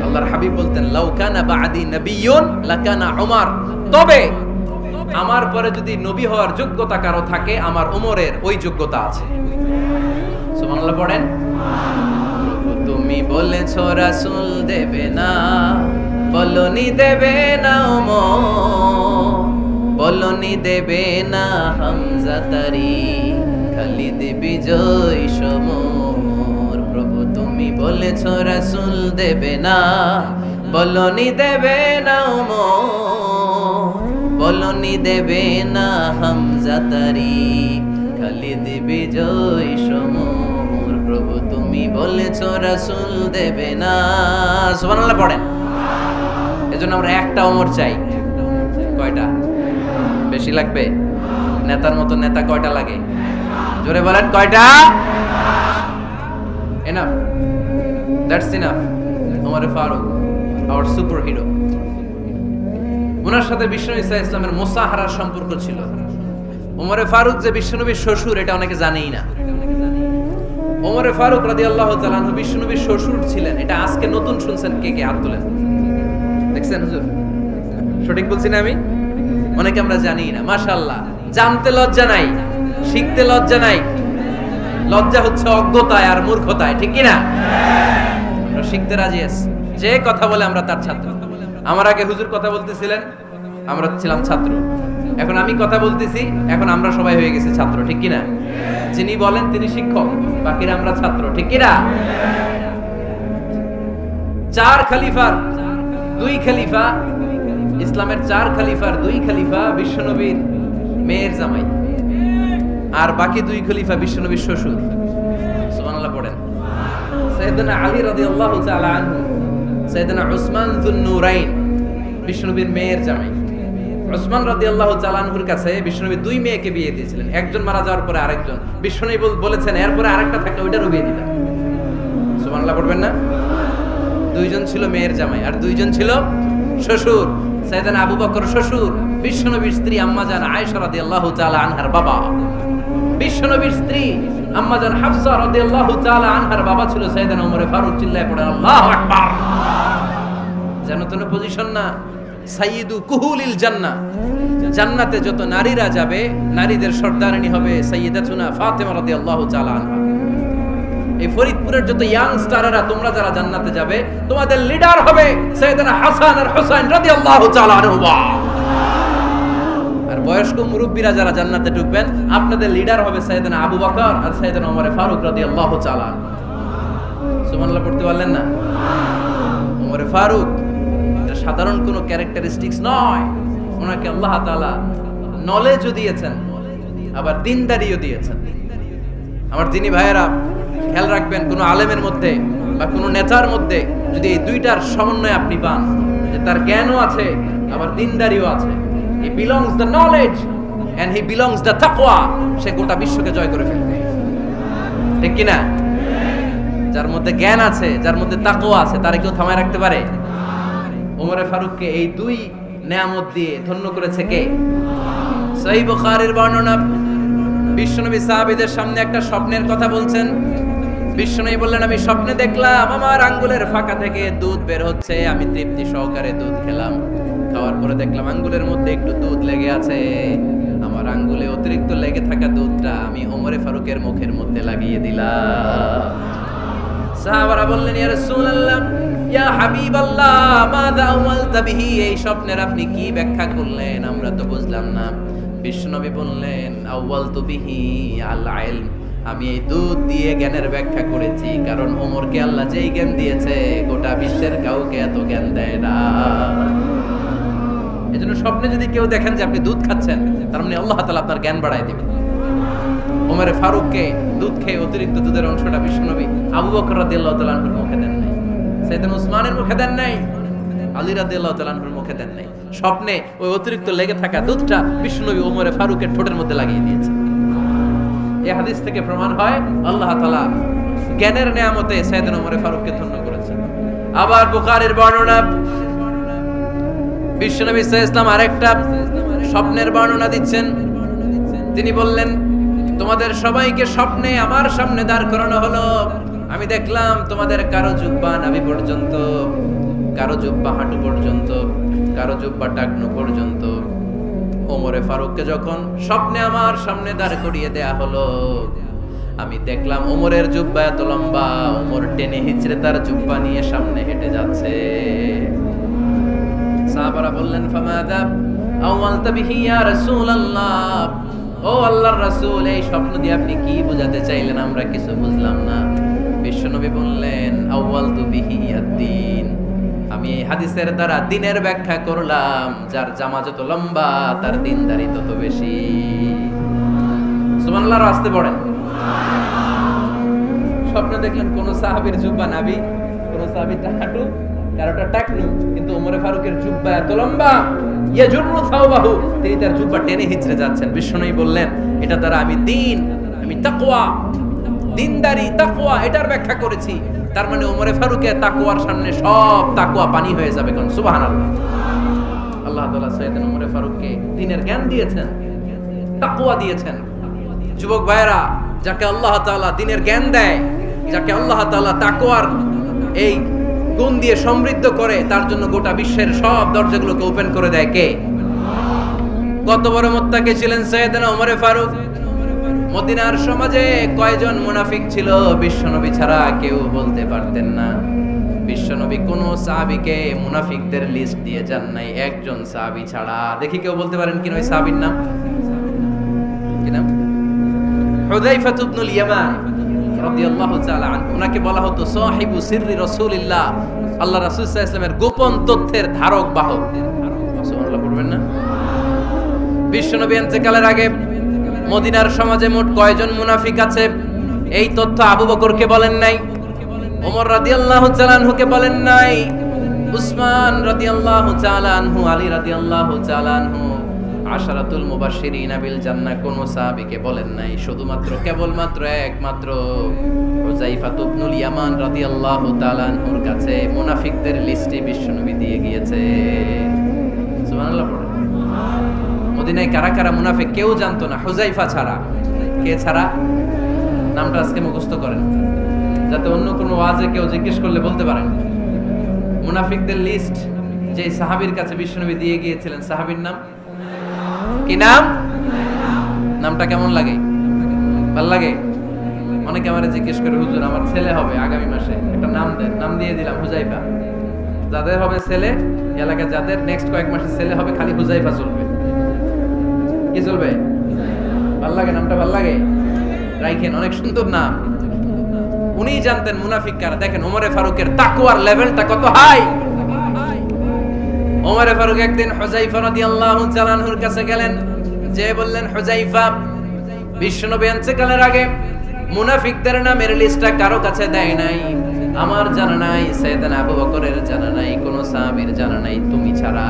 আল্লাহর হাবিব বলতেন লাউ কানা বা'দি নাবিয়্যুন লাকানা উমর, তবে আমার পরে যদি নবী হওয়ার যোগ্যতা কারো থাকে, আমার ওমরের ওই যোগ্যতা আছে। সুবহানাল্লাহ পড়েন। তুমি বলেছ রাসূল দেবে না, বলনি দেবে না ওমর, বলনি দেবে না হামজা তারি, খালিদ বিজয় সমর। প্রভু তুমি বলেছ রাসূল দেবে না, বলনি দেবে না ওমর, বলনি দেবে না হামজা তারি, খালিদ বিজয় সমর। প্রভু তুমি বলেছ রাসূল দেবে না। সুবহানাল্লাহ পড়েন। এজন্য আমরা একটা ওমর চাই। কয়টা? বেশি লাগবে? নেতার মতো নেতা কয়টা লাগে? জোরে বলেন কয়টা? Enough, that's enough. Omar Farooq our super hero. ওনার সাথে বিশ্বনবী সাল্লাল্লাহু আলাইহি ওয়াসাল্লামের মুসাহারার সম্পর্ক ছিল। ওমরে ফারুক যে বিশ্বনবীর শ্বশুর, এটা অনেকে জানেই না। ওমরে ফারুক রাদিয়াল্লাহু তাআলা আনহু বিশ্বনবীর শ্বশুর ছিলেন। এটা আজকে নতুন শুনছেন। কে কে হাত তোলেন? দেখছেন হুজুর? সঠিক বলছি না আমি? অনেকে আমরা জানিই না। মাশাআল্লাহ, জানতে লজ্জা নাই, শিখতে লজ্জা নাই। লজ্জা হচ্ছে অজ্ঞতায় আর মূর্খতায়, ঠিক কি না? আমরা শিখতে রাজি আছি। যে কথা বলে আমরা তার ছাত্র। আমার আগে হুজুর কথা বলতেছিলেন, আমরা ছিলাম ছাত্র। এখন আমি কথা বলতেছি, এখন আমরা সবাই হয়ে গেছি ছাত্র, ঠিক কি না? যিনি বলেন তিনি শিক্ষক, বাকিরা আমরা ছাত্র, ঠিক কি না? 4 খলিফার 2 খলিফা, ইসলামের 4 খলিফার 2 খলিফা বিশ্বনবীর মেয়ের জামাই, আর বাকি 2 খলিফা বিশ্বনবীর শ্বশুর। সুবহানাল্লাহ পড়েন। সাইয়েদনা আলী রাদিয়াল্লাহু তাআলা আনহু, সাইয়েদনা উসমান যুন নূরাইন বিশ্বনবীর মেয়ের জামাই। উসমান রাদিয়াল্লাহু তাআলা আনহুর কাছে বিশ্বনবী 2 মেয়েকে বিয়ে দিয়েছিলেন। একজন মারা যাওয়ার পরে আরেকজন। বিশ্বনবী বলেছেন এরপরে আরেকটা থাকলে ওইটারও বিয়ে দিবেন। সুবহানাল্লাহ পড়বেন না? 2 জন ছিল মেয়ের জামাই আর 2 জন ছিল শ্বশুর। সাইয়েদনা আবু বকর শ্বশুর, বিশ্বনবীর স্ত্রী আম্মাজান আয়েশা রাদিয়াল্লাহু তাআলা আনহার বাবা। বিশ্বনবীর স্ত্রী আম্মাজান হাফসা রাদিয়াল্লাহু তাআলা আনহার বাবা ছিল সাইয়েদনা ওমর ফারুক। চিল্লায় পড়ে আল্লাহু আকবার। জানো তো না পজিশন না? সাইয়্যিদু কুহুলিল জান্নাহ, জান্নাতে যত নারীরা যাবে, নারীদের সর্দারিনী হবে সাইয়্যিদাতুনা ফাতেমা রাদিয়াল্লাহু তাআলা আনহা। এই ফরিদপুরের যত ইয়াং স্টারেরা তোমরা যারা জান্নাতে যাবে, তোমাদের লিডার হবে সাইয়েদনা হাসান আর হুসাইন রাদিয়াল্লাহু তাআলা আনহুমা। আর বয়স্ক মুরব্বীরা যারা জান্নাতে ঢুকবেন, আপনাদের লিডার হবে সাইয়েদনা আবু বকর আর সাইয়েদনা ওমর ফারুক রাদিয়াল্লাহু তাআলা। সুবহানাল্লাহ পড়তে পারলেন না? ওমর ফারুক এটা সাধারণ কোনো ক্যারেক্টারিস্টিক্স নয়। ওনাকে আল্লাহ তাআলা নলেজও দিয়েছেন, আবার দ্বীনদারিও দিয়েছেন। আমার দিনী ভাইয়েরা খেয়াল রাখবেন, কোন আলেমের মধ্যে বা কোন নেতার মধ্যে যদি এই দুইটার সমন্বয় আপনি পান, যে তার জ্ঞানও আছে আবার দ্বীনদারিও আছে, he belongs the knowledge and he belongs the তাকওয়া, সে গোটা বিশ্বকে জয় করে ফেলবে, ঠিক কি না? যার মধ্যে জ্ঞান আছে, যার মধ্যে তাকওয়া আছে, তারে কেউ থামায় রাখতে পারে? ওমরে ফারুককে এই 2 নেয়ামত দিয়ে ধন্য করেছে কে? সহিহ বুখারীর বর্ণনা, বিশ্বনবী সাহাবীদের সামনে একটা স্বপ্নের কথা বলছেন। বিশ্বনবী বললেন, আমি স্বপ্নে দেখলাম আমার আঙ্গুলের ফাঁকা থেকে দুধ বের হচ্ছে, আমি তৃপ্তি সহকারে দুধ খেলাম। খাওয়ার পরে দেখলাম আঙ্গুলের মধ্যে একটু দুধ লেগে আছে। আমার আঙ্গুলে অতিরিক্ত লেগে থাকা দুধটা আমি ওমরে ফারুকের মুখের মধ্যে লাগিয়ে দিলাম। সাহাবারা বললেন, ইয়া রাসূলুল্লাহ, ইয়া হাবিবাল্লাহ, মাযা আওয়ালতা বিহি, এই স্বপ্নের আপনি কি ব্যাখ্যা করলেন, আমরা তো বুঝলাম না। বিশ্বনবী বললেন, আওয়ালতু বিহি আল ইলম, আমি এই দুধ দিয়ে জ্ঞানের ব্যাখ্যা করেছি, কারণ ওমরকে আল্লাহ যেই জ্ঞান দিয়েছে গোটা বিশ্বের কাউকে এত জ্ঞান দেয় না। এজন্য স্বপ্নে যদি কেউ দেখেন যে আপনি দুধ খাচ্ছেন, তার মানে আল্লাহ তাআলা আপনার জ্ঞান বাড়ায় দিবেন। ওমরে ফারুককে দুধ খেয়ে অতিরিক্ত দুধের অংশটা বিশ্বনবী আবু বকর রাদিয়াল্লাহু তাআলা আনহুর মুখে দেন নাই, সাইয়েদনা উসমানের মুখে দেন নাই, আলী রাদিয়াল্লাহু তাআলা আনহুর মুখে দেন নাই। স্বপ্নে ওই অতিরিক্ত লেগে থাকা দুধটা বিশ্বনবী ওমরে ফারুকের ঠোঁটের মধ্যে লাগিয়ে দিয়েছে। এই হাদিস থেকে প্রমাণ হয় আল্লাহ তাআলা জ্ঞানের নিয়ামতে সাইয়েদনা ওমরে ফারুককে ধন্য করেছেন। আবার বুখারীর বর্ণনা, বিশ্বনবী সাল্লাল্লাহু আলাইহি ওয়াসাল্লাম আরেকটা স্বপ্নের বর্ণনা দিচ্ছেন। তিনি বললেন, তোমাদের সবাইকে স্বপ্নে আমার সামনে দাঁড় করানো হলো। আমি দেখলাম তোমাদের কারো জুব্বা নাভি পর্যন্ত, কারো জুব্বা হাঁটু পর্যন্ত, কারো জুব্বা টাকনু পর্যন্ত। ওমরে ফারুককে যখন স্বপ্নে আমার সামনে দাঁড় করিয়ে দেয়া হলো, আমি দেখলাম ওমরের জুব্বা এত লম্বা, ওমর টেনে হিচড়ে তার জুব্বা নিয়ে সামনে হেঁটে যাচ্ছে। সাহাবারা বললেন, ফামাদা আওয়ালতা বিহি ইয়া রাসূলুল্লাহ, ও আল্লাহর রাসূল, এই স্বপ্ন দিয়ে আপনি কি বোঝাতে চাইলেন, আমরা কিছু বুঝলাম না। বিশ্বনবী বললেন, আউয়ালতু বিহি আদ-দ্বীন, আমি এই হাদিসের দ্বারা দ্বীনের ব্যাখ্যা করলাম, যার জামা যত লম্বা তার দ্বীনদারি তত বেশি। সুবহানাল্লাহ, আসতে পড়েন। স্বপ্নে দেখলেন কোন সাহাবীর জুব্বা নাভি, কোন সাহাবীর হাঁটু, কারোটা টাকনু, কিন্তু ওমরে ফারুকের জুব্বা এত লম্বা, ইয়াজুরু সাওবাহু, তিনি তার জুব্বা টেনে হিচড়ে যাচ্ছেন। বিশ্বনবী বললেন, এটা দ্বারা আমি দ্বীন, আমি তাকওয়া, দ্বীনদারি, তাকওয়া, এটার ব্যাখ্যা করেছি। তার মানে ওমরে ফারুকের তাকওয়ার সামনে সব তাকওয়া পানি হয়ে যাবে। কোন সুবহানাল্লাহ। আল্লাহ তাআলা সাইয়েদনা ওমরে ফারুককে দ্বীনের জ্ঞান দিয়েছেন, তাকওয়া দিয়েছেন। যুবক ভাইরা, যাকে আল্লাহ তাআলা দ্বীনের জ্ঞান দেয়, যাকে আল্লাহ তাআলা তাকওয়ার এই গুণ দিয়ে সমৃদ্ধ করে, তার জন্য গোটা বিশ্বের সব দরজাগুলোকে ওপেন করে দেয় কে? কত বড় মুত্তাকি ছিলেন সাইয়েদনা ওমরে ফারুক। মদিনার সমাজে কয়জন মুনাফিক ছিল বিশ্বনবী ছাড়া কেউ বলতে পারতেন না। বিশ্বনবী কোন সাহাবীকে মুনাফিকদের লিস্ট দিয়ে যান নাই, একজন সাহাবী ছাড়া। দেখি কেউ বলতে পারেন কিনা ওই সাহাবীর নাম? কি নাম? হুযায়ফা ইবনুল ইয়ামান রাদিয়াল্লাহু তাআলা আনহু। উনাকে বলা হতো সাহিবু সিররি রাসূলিল্লাহ, আল্লাহ রাসূল সাল্লাল্লাহু আলাইহি ওয়াসাল্লামের গোপন তথ্যের ধারক বাহক। সুবহানাল্লাহ পড়বেন না? বিশ্বনবী ইন্তেকালের আগে মদিনার সমাজে মোট কয়জন মুনাফিক আছে, এই তথ্য আবু বকরকে বলেন নাই, ওমর রাদিয়াল্লাহু তাআলা আনহুকে বলেন নাই, উসমান রাদিয়াল্লাহু তাআলা আনহু, আলী রাদিয়াল্লাহু তাআলা আনহু, আশারাতুল মুবাশশিরিনা বিল জান্নাহ কোন সাহাবীকে বলেন নাই। শুধুমাত্র কেবলমাত্র একমাত্র হুযায়ফা ইবনুল ইয়ামান রাদিয়াল্লাহু তাআলা আনহুর কাছে মুনাফিকদের লিস্টে বিশ্বনবী দিয়ে গিয়েছে। সুবহানাল্লাহ পড়েন। মদিনায় কারা কারা মুনাফিক কেউ জানতো না হুযায়ফা ছাড়া। কে ছাড়া? নামটা আজকে মুখস্থ করেন, যাতে অন্য কোনো ওয়াজে কেউ জিজ্ঞেস করলে বলতে পারেন। মুনাফিকদের লিস্ট যে সাহাবীর কাছে বিশ্বনবী দিয়ে গিয়েছিলেন, সাহাবীর নাম কি? নাম? নামটা কেমন লাগে? ভালো লাগে? অনেকে আমারে জিজ্ঞেস করে, হুজুর আমার ছেলে হবে আগামী মাসে, একটা নাম দেন। নাম দিয়ে দিলাম হুযায়ফা। যাদের হবে ছেলে, এলাকায় যাদের নেক্সট কয়েক মাসে ছেলে হবে, খালি হুযায়ফা চলবে। কি চলবে? ভাল লাগে? নামটা ভাল লাগে? রাইখেন, অনেক সুন্দর নাম। উনি জানতেন মুনাফিক কারা। দেখেন ওমরে ফারুকের তাকওয়ার লেভেলটা কত হাই। ওমরে ফারুক একদিন হুযায়ফা রাদিয়াল্লাহু তাআলা আনহুর কাছে গেলেন, যে বললেন, হুযায়ফা, বিশ্বনবী ইন্তেকালের আগে মুনাফিকদের নামের লিস্টটা কারো কাছে দেয় নাই, আমার জানা নাই, সাইয়েদনা আবু বকরের জানা নাই, কোন সাহাবীর জানা নাই, তুমি ছাড়া।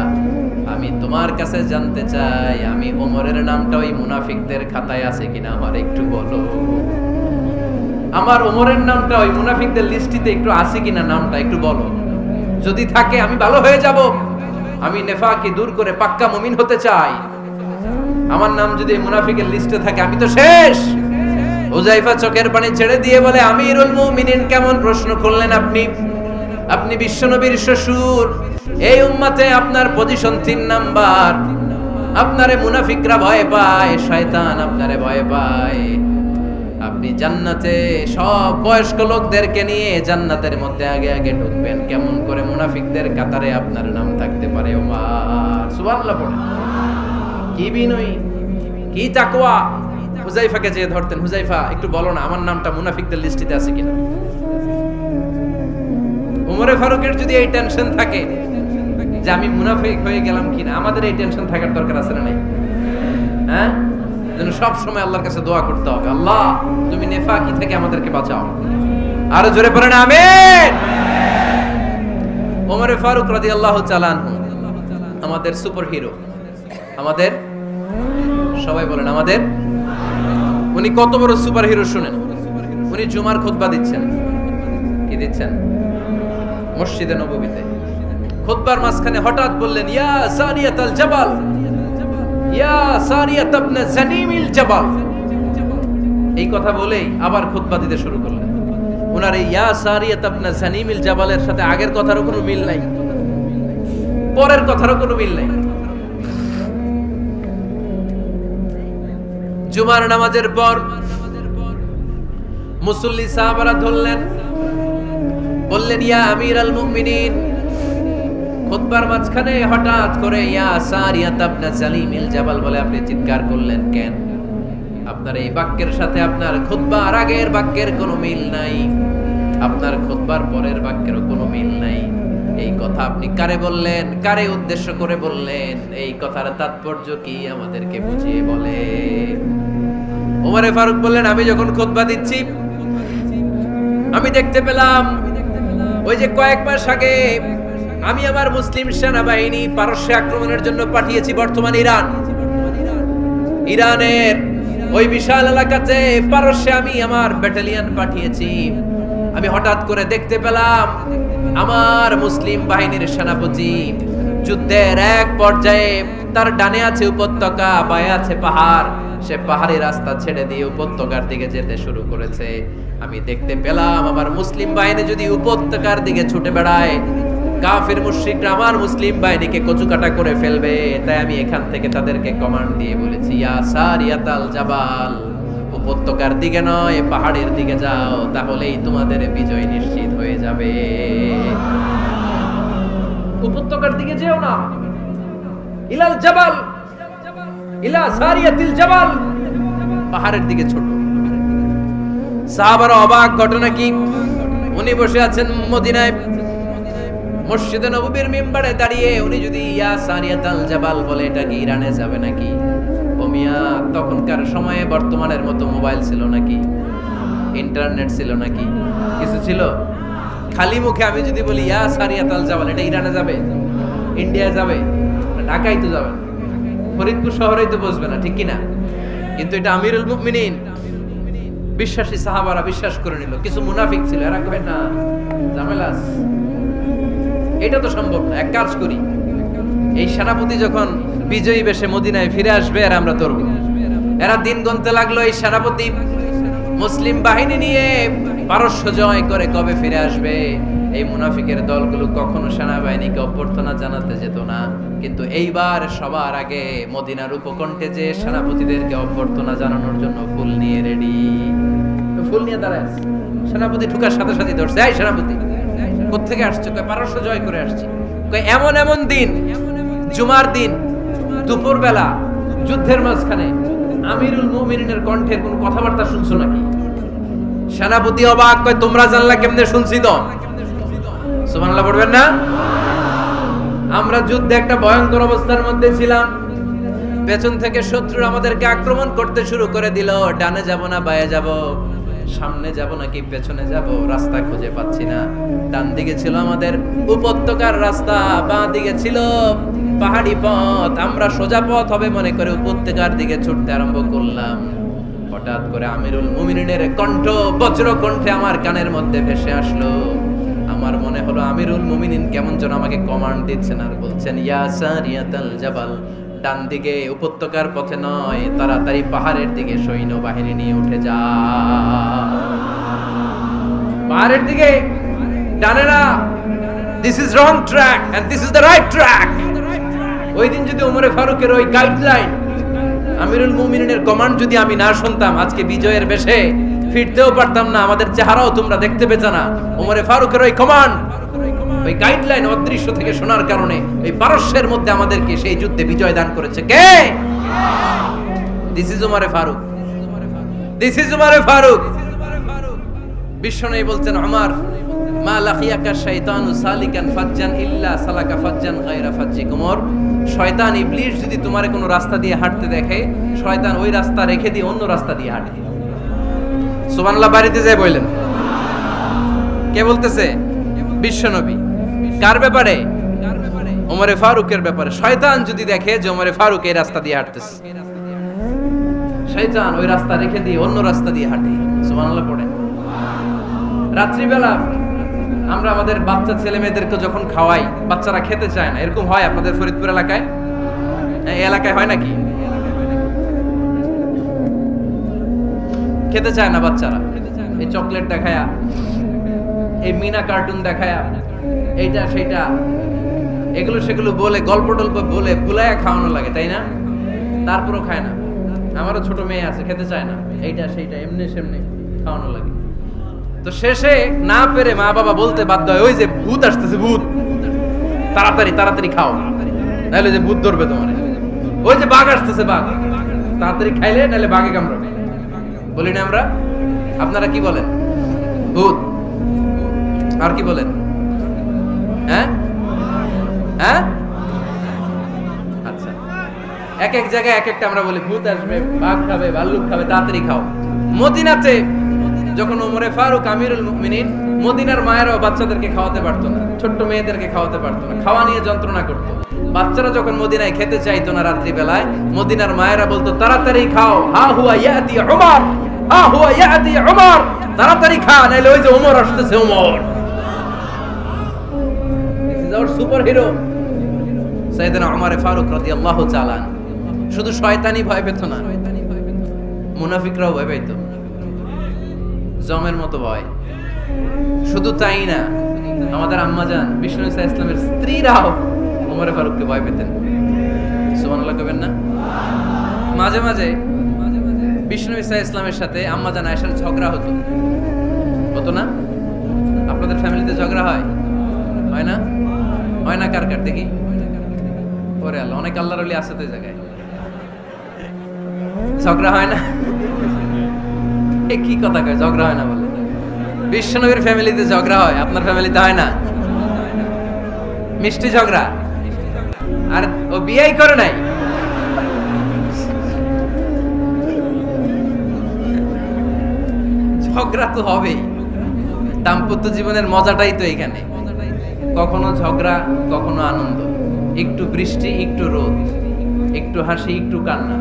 আমি তোমার কাছে জানতে চাই, আমি ওমরের নামটা ওই মুনাফিকদের খাতায় আছে কিনা আমার একটু বলো। আমার ওমরের নামটা ওই মুনাফিকদের লিস্টিতে একটু আছে কিনা, নামটা একটু বলো। যদি থাকে আমি ভালো হয়ে যাব। আমি নেফাকি দূর করে পাক্কা মুমিন হতে চাই। আমার নাম যদি মুনাফিকের লিস্টে থাকে আমি তো শেষ। হুযায়ফা চোখের পানি ছেড়ে দিয়ে বলে, আমিরুল মুমিনিন, কেমন প্রশ্ন করলেন আপনি? আপনি বিশ্বনবীর শ্বশুর। এই উম্মতে আপনার পজিশন 3 নাম্বার। আপনারে মুনাফিকরা ভয় পায়, শয়তান আপনারে ভয় পায়। আপনি জান্নাতে সব বয়স্ক লোকদেরকে নিয়ে জান্নাতের মধ্যে আগে আগে ঢুকবেন, কেমন করে মুনাফিকদের কাতারে আপনার নাম থাকতে পারে? ওমর সুবহানাল্লাহ পড়ে। কি বিনয়ী, কি তাকওয়া! হুযায়ফাকে যে ধরতেন, হুযায়ফা একটু বলো না আমার নামটা মুনাফিকদের লিস্টিতে আছে কিনা। ওমরে ফারুকের যদি এই টেনশন থাকে যে আমি মুনাফিক হয়ে গেলাম কিনা, আমাদের এই টেনশন থাকার দরকার আছে না নাই? হ্যাঁ, যেন সব সময় আল্লাহর কাছে দোয়া করতে হবে, আল্লাহ তুমি নেফাকি থেকে আমাদেরকে বাঁচাও। আরো জোরে পড়েন আমিন। ওমরে ফারুক রাদিয়াল্লাহু তাআলা আনহু আমাদের সুপার হিরো, আমাদের সবাই বলেন আমাদের। উনি কত বড় সুপার হিরো শুনেন। উনি জুমার খুতবা দিচ্ছেন। কি দিচ্ছেন? মসজিদে নববীতে খুতবার মাঝখানে হঠাৎ বললেন, ইয়া সারিয়াতাল জাবাল, ইয়া সারিয়াত ইবনে জানিমিল জাবাল। এই কথা বলেই আবার খুতবা দিতে শুরু করলেন। ওনার এই ইয়া সারিয়াত ইবনে জানিমিল জাবালের সাথে আগের কথারও কোনো মিল নাই, পরের কথারও কোনো মিল নাই। জুমার নামাজের পর মুসল্লি সাহাবারা ধরলেন, বললেন, ইয়া আমিরাল মুমিনিন। খুতবার মাঝখানে হঠাৎ করে ইয়া সারিয়াত ইবনে জালিমিল জাবাল বলে আপনি চিৎকার করলেন কেন? আপনার এই বাক্যের সাথে আপনার খুতবার আগের বাক্যের কোনো মিল নাই, আপনার খুতবার পরের বাক্যেরও কোনো মিল নাই। এই কথা আপনি কারে বললেন, কারে উদ্দেশ্য করে বললেন? এই কথার তাৎপর্য কি আমাদেরকে বুঝিয়ে বলে। ওমরে ফারুক বললেন, আমি যখন খুতবা দিচ্ছি আমি দেখতে পেলাম ওই যে কয়েক মাস আগে আমি আমার মুসলিম সেনাবাহিনী পারস্যে আক্রমণের জন্য পাঠিয়েছি বর্তমান ইরান। ইরানের ওই বিশাল এলাকাতে পারস্যে আমি আমার ব্যাটালিয়ন পাঠিয়েছি। আমি হঠাৎ করে দেখতে পেলাম আমার মুসলিম বাহিনীর সেনাপতি যুদ্ধের এক পর্যায়ে তার ডানে আছে উপত্যকা, বায়ে আছে পাহাড়। সে পাহাড়ি রাস্তা ছেড়ে দিয়ে উপত্যকার দিকে যেতে শুরু করেছে। আমি দেখতে পেলাম আমার মুসলিম বাহিনী যদি উপত্যকার দিকে ছুটে বেড়ায়, কাফির মুশরিকরা আমার মুসলিম বাহিনীকে কচুকাটা করে ফেলবে। তাই আমি এখান থেকে তাদেরকে কমান্ড দিয়ে বলেছি, ইয়া সারিয়াতাল জাবাল, উপত্যকার দিকে নয় পাহাড়ের দিকে যাও, তাহলেই তোমাদের বিজয় নিশ্চিত হয়ে যাবে। উপত্যকার দিকে যেও না, ইলাল জাবাল, ইলা সারিয়াতিল জাবাল, পাহাড়ের দিকে ছোট। সাহাবারা অবাক, ঘটনা কি? উনি বসে আছেন মদিনায় মসজিদে নববীর মিম্বারে দাঁড়িয়ে, উনি যদি ইয়া সারিয়াতাল জাবাল বলে এটা কি ইরানে যাবে নাকি? ও মিয়া, তখনকার সময়ে বর্তমানের মতো মোবাইল ছিল নাকি? ইন্টারনেট ছিল নাকি? কিছু ছিল? খালি মুখে আমি যদি বলি ইয়া সারিয়াতাল জাবাল, এটা ইরানে যাবে, ইন্ডিয়া যাবে, ঢাকায় তো যাবে, ফরিদপুর শহরেই তো বসবে না, ঠিক কিনা? কিন্তু এটা আমিরুল মুমিনিন বিশ্বাসী সাহাবারা বিশ্বাস করে নিল। কিছু মুনাফিক ছিল, এরা কবে না ঝামেলা, এটা তো সম্ভব না। এক কাজ করি, এই সেনাপতি যখন বিজয়ী বেশে মদিনায় ফিরে আসবে আর আমরা ধরব। এরা দিন গুনতে লাগলো, এই সেনাপতি মুসলিম বাহিনী নিয়ে পারস্য জয় করে কবে ফিরে আসবে। এই মুনাফিকের দলগুলো কখনো সেনাবাহিনীকে অভ্যর্থনা জানাতে যেত না, কিন্তু এইবার সবার আগে মদিনার উপকণ্ঠে যে সেনাপতিদেরকে অভ্যর্থনা জানানোর জন্য ফুল নিয়ে রেডি। ফুল নিয়ে দাঁড়ায় সেনাপতি ঢুকার সাথে সাথে ধরছে, এই সেনাপতি কোত্থেকে আসছে? কয় পারস্য জয় করে আসছি। কয় এমন এমন দিন, জুমার দিন দুপুর বেলা যুদ্ধের মাঝখানে আমিরুল মুমিনিনের কণ্ঠের কোন কথাবার্তা শুনছো নাকি? সেনাপতি অবাক, কয় তোমরা জানলা কেমনে? শুনছি তো। সুবহানাল্লাহ পড়বেন না? আমরা যুদ্ধে একটা ভয়ঙ্কর অবস্থার মধ্যে ছিলাম, পেছন থেকে শত্রু আমাদেরকে আক্রমণ করতে শুরু করে দিল। ডানে যাব না বায়ে যাব, সামনে যাব নাকি পেছনে যাব, রাস্তা খুঁজে পাচ্ছি না। ডান দিকে ছিল আমাদের উপত্যকার রাস্তা, বাঁ দিকে ছিল পাহাড়ি পথ। আমরা সোজা পথ হবে মনে করে উপত্যকার দিকে ছুটতে আরম্ভ করলাম। হঠাৎ করে আমিরুল মুমিনিনের কণ্ঠ বজ্র কণ্ঠে আমার কানের মধ্যে ভেসে আসলো। আমার মনে হলো আমিরুল মুমিনিন কেমন যেন আমাকে কমান্ড দিচ্ছেন আর বলছেন, ইয়া সারিয়াতাল জাবাল, ডান দিকে উপত্যকার পথে নয়, তাড়াতাড়ি পাহাড়ের দিকে সৈন্যবাহিনী নিয়ে উঠে যা। পাহাড়ের দিকে, ডানে না। This is wrong track and this is the right track. ওই দিন যদি ওমরে ফারুকের ওই গাইডলাইন, আমিরুল মুমিনিনের কমান্ড যদি আমি না শুনতাম, আজকে বিজয়ের বেশে ফিরতেও পারতাম না, আমাদের চেহারাও তোমরা দেখতে পেতে না। ওমরে ফারুকের ওই কমান্ড, ওই গাইডলাইন অদৃশ্য থেকে শোনার কারণে এই পারস্যের মধ্যে আমাদেরকে সেই যুদ্ধে বিজয় দান করেছে কে? দিস ইজ ওমরে ফারুক, দিস ইজ ওমরে ফারুক। বিশ্বনবী বলছেন, ওমর মা লাকিয়াকা শাইতানু সালিকান ফাজ্জান ইল্লা সালাকা ফাজ্জান গায়রা ফাজ্জিক। ওমর, শয়তান ইবলিস যদি তোমারে কোনো রাস্তা দিয়ে হাঁটতে দেখে, শয়তান ওই রাস্তা রেখে দিয়ে অন্য রাস্তা দিয়ে হাঁটে। সুবহানাল্লাহ। বাড়িতে যায় বললেন, কে বলতেছে? বিশ্বনবী। কার ব্যাপারে? ওমরে ফারুকের ব্যাপারে। শয়তান যদি দেখে যে ওমরে ফারুক এই রাস্তা দিয়ে হাঁটতেছে, শয়তান ওই রাস্তা রেখে দিয়ে অন্য রাস্তা দিয়ে হাঁটে। সুবহানাল্লাহ পড়ে। রাত্রিবেলা আমরা আমাদের বাচ্চা ছেলে মেয়েদেরকে যখন খাওয়াই, বাচ্চারা খেতে চায় না, এরকম হয় আপনাদের ফরিদপুর এলাকায়? এই এলাকায় হয় নাকি? খেতে চায় না বাচ্চারা, এই চকলেট দেখায়া, এই মিনা কার্টুন দেখায়া, এইটা সেইটা, এগুলো সেগুলো বলে, গল্প টল্প বলে ভুলায়া খাওয়ানো লাগে, তাই না? তারপরও খায় না। আমারও ছোট মেয়ে আছে, খেতে চায় না, এইটা সেইটা এমনি সেমনি খাওয়ানো লাগে। তো শেষে না পেরে মা বাবা বলতে বাধ্য হয়, ওই যে ভূত আসতেছে, ভূত, তাড়াতাড়ি তাড়াতাড়ি খাও, নাহলে যে ভূত ধরবে তোমার। ওই যে বাঘ আসতেছে, বাঘ, তাড়াতাড়ি খাইলে নাহলে বাঘে কামড়াবে। বলি না আমরা? আপনারা কি বলেন? ভূত। আর কি বলেন? হ্যাঁ হ্যাঁ, আচ্ছা। এক এক জায়গায় এক একটা আমরা বলি, ভূত আসবে, বাঘ খাবে, ভাল্লুক খাবে, তাড়াতাড়ি খাও। মদিনাতে যখন ওমরে ফারুক আমিরুল মুমিনিন, মদিনার মায়েরাও বাচ্চাদেরকে খাওয়াতে পারতো না, ছোট্ট মেয়েদেরকে খাওয়াতে পারতো না, খাওয়া নিয়ে যন্ত্রণা করতো। বাচ্চারা যখন মদিনায় খেতে চাইতো না রাত্রি বেলায়, মদিনার মায়েরা বলতো, তাড়াতাড়ি খাও, হা হুয়া ইয়াতি উমর, হা হুয়া ইয়াতি উমর, তাড়াতাড়ি খা, নাইলে ওই যে ওমর আসতেছে, Omar. This is our super hero সাইয়েদনা ওমর ফারুক রাদিয়াল্লাহু তাআলা। শুধু শয়তানি ভয় পেত না, মুনাফিকরাও ভয় পেত, জমের মতো ভয়। শুধু তাই না, আমাদের আম্মাজান বিষ্ণু ইসা ইসলামের স্ত্রীরাও ওমর ফারুককে ভয় পেতেন। সুবহানাল্লাহ কইবেন না? মাঝে মাঝে বিষ্ণু ইসা ইসলামের সাথে আম্মাজান আয়েশার ঝগড়া হতো, হতো না? আপনাদের ফ্যামিলিতে ঝগড়া হয়? হয় না? হয় না? কার কার দেখি? ওরে আল্লাহ, অনেক আল্লাহর ওলি আছে তো এই জায়গায়। ঝগড়া হয় না? কি কথা কয়, ঝগড়া হয় না বলে? বিশ্বনবীর ফ্যামিলিতে ঝগড়া হয়, আপনার ফ্যামিলিতে হয় না? মিষ্টি ঝগড়া। আর ও বিয়েই করে নাই। ঝগড়া তো হবেই, দাম্পত্য জীবনের মজাটাই তো এখানে। কখনো ঝগড়া, কখনো আনন্দ, একটু বৃষ্টি, একটু রোদ, একটু হাসি, একটু কান্না,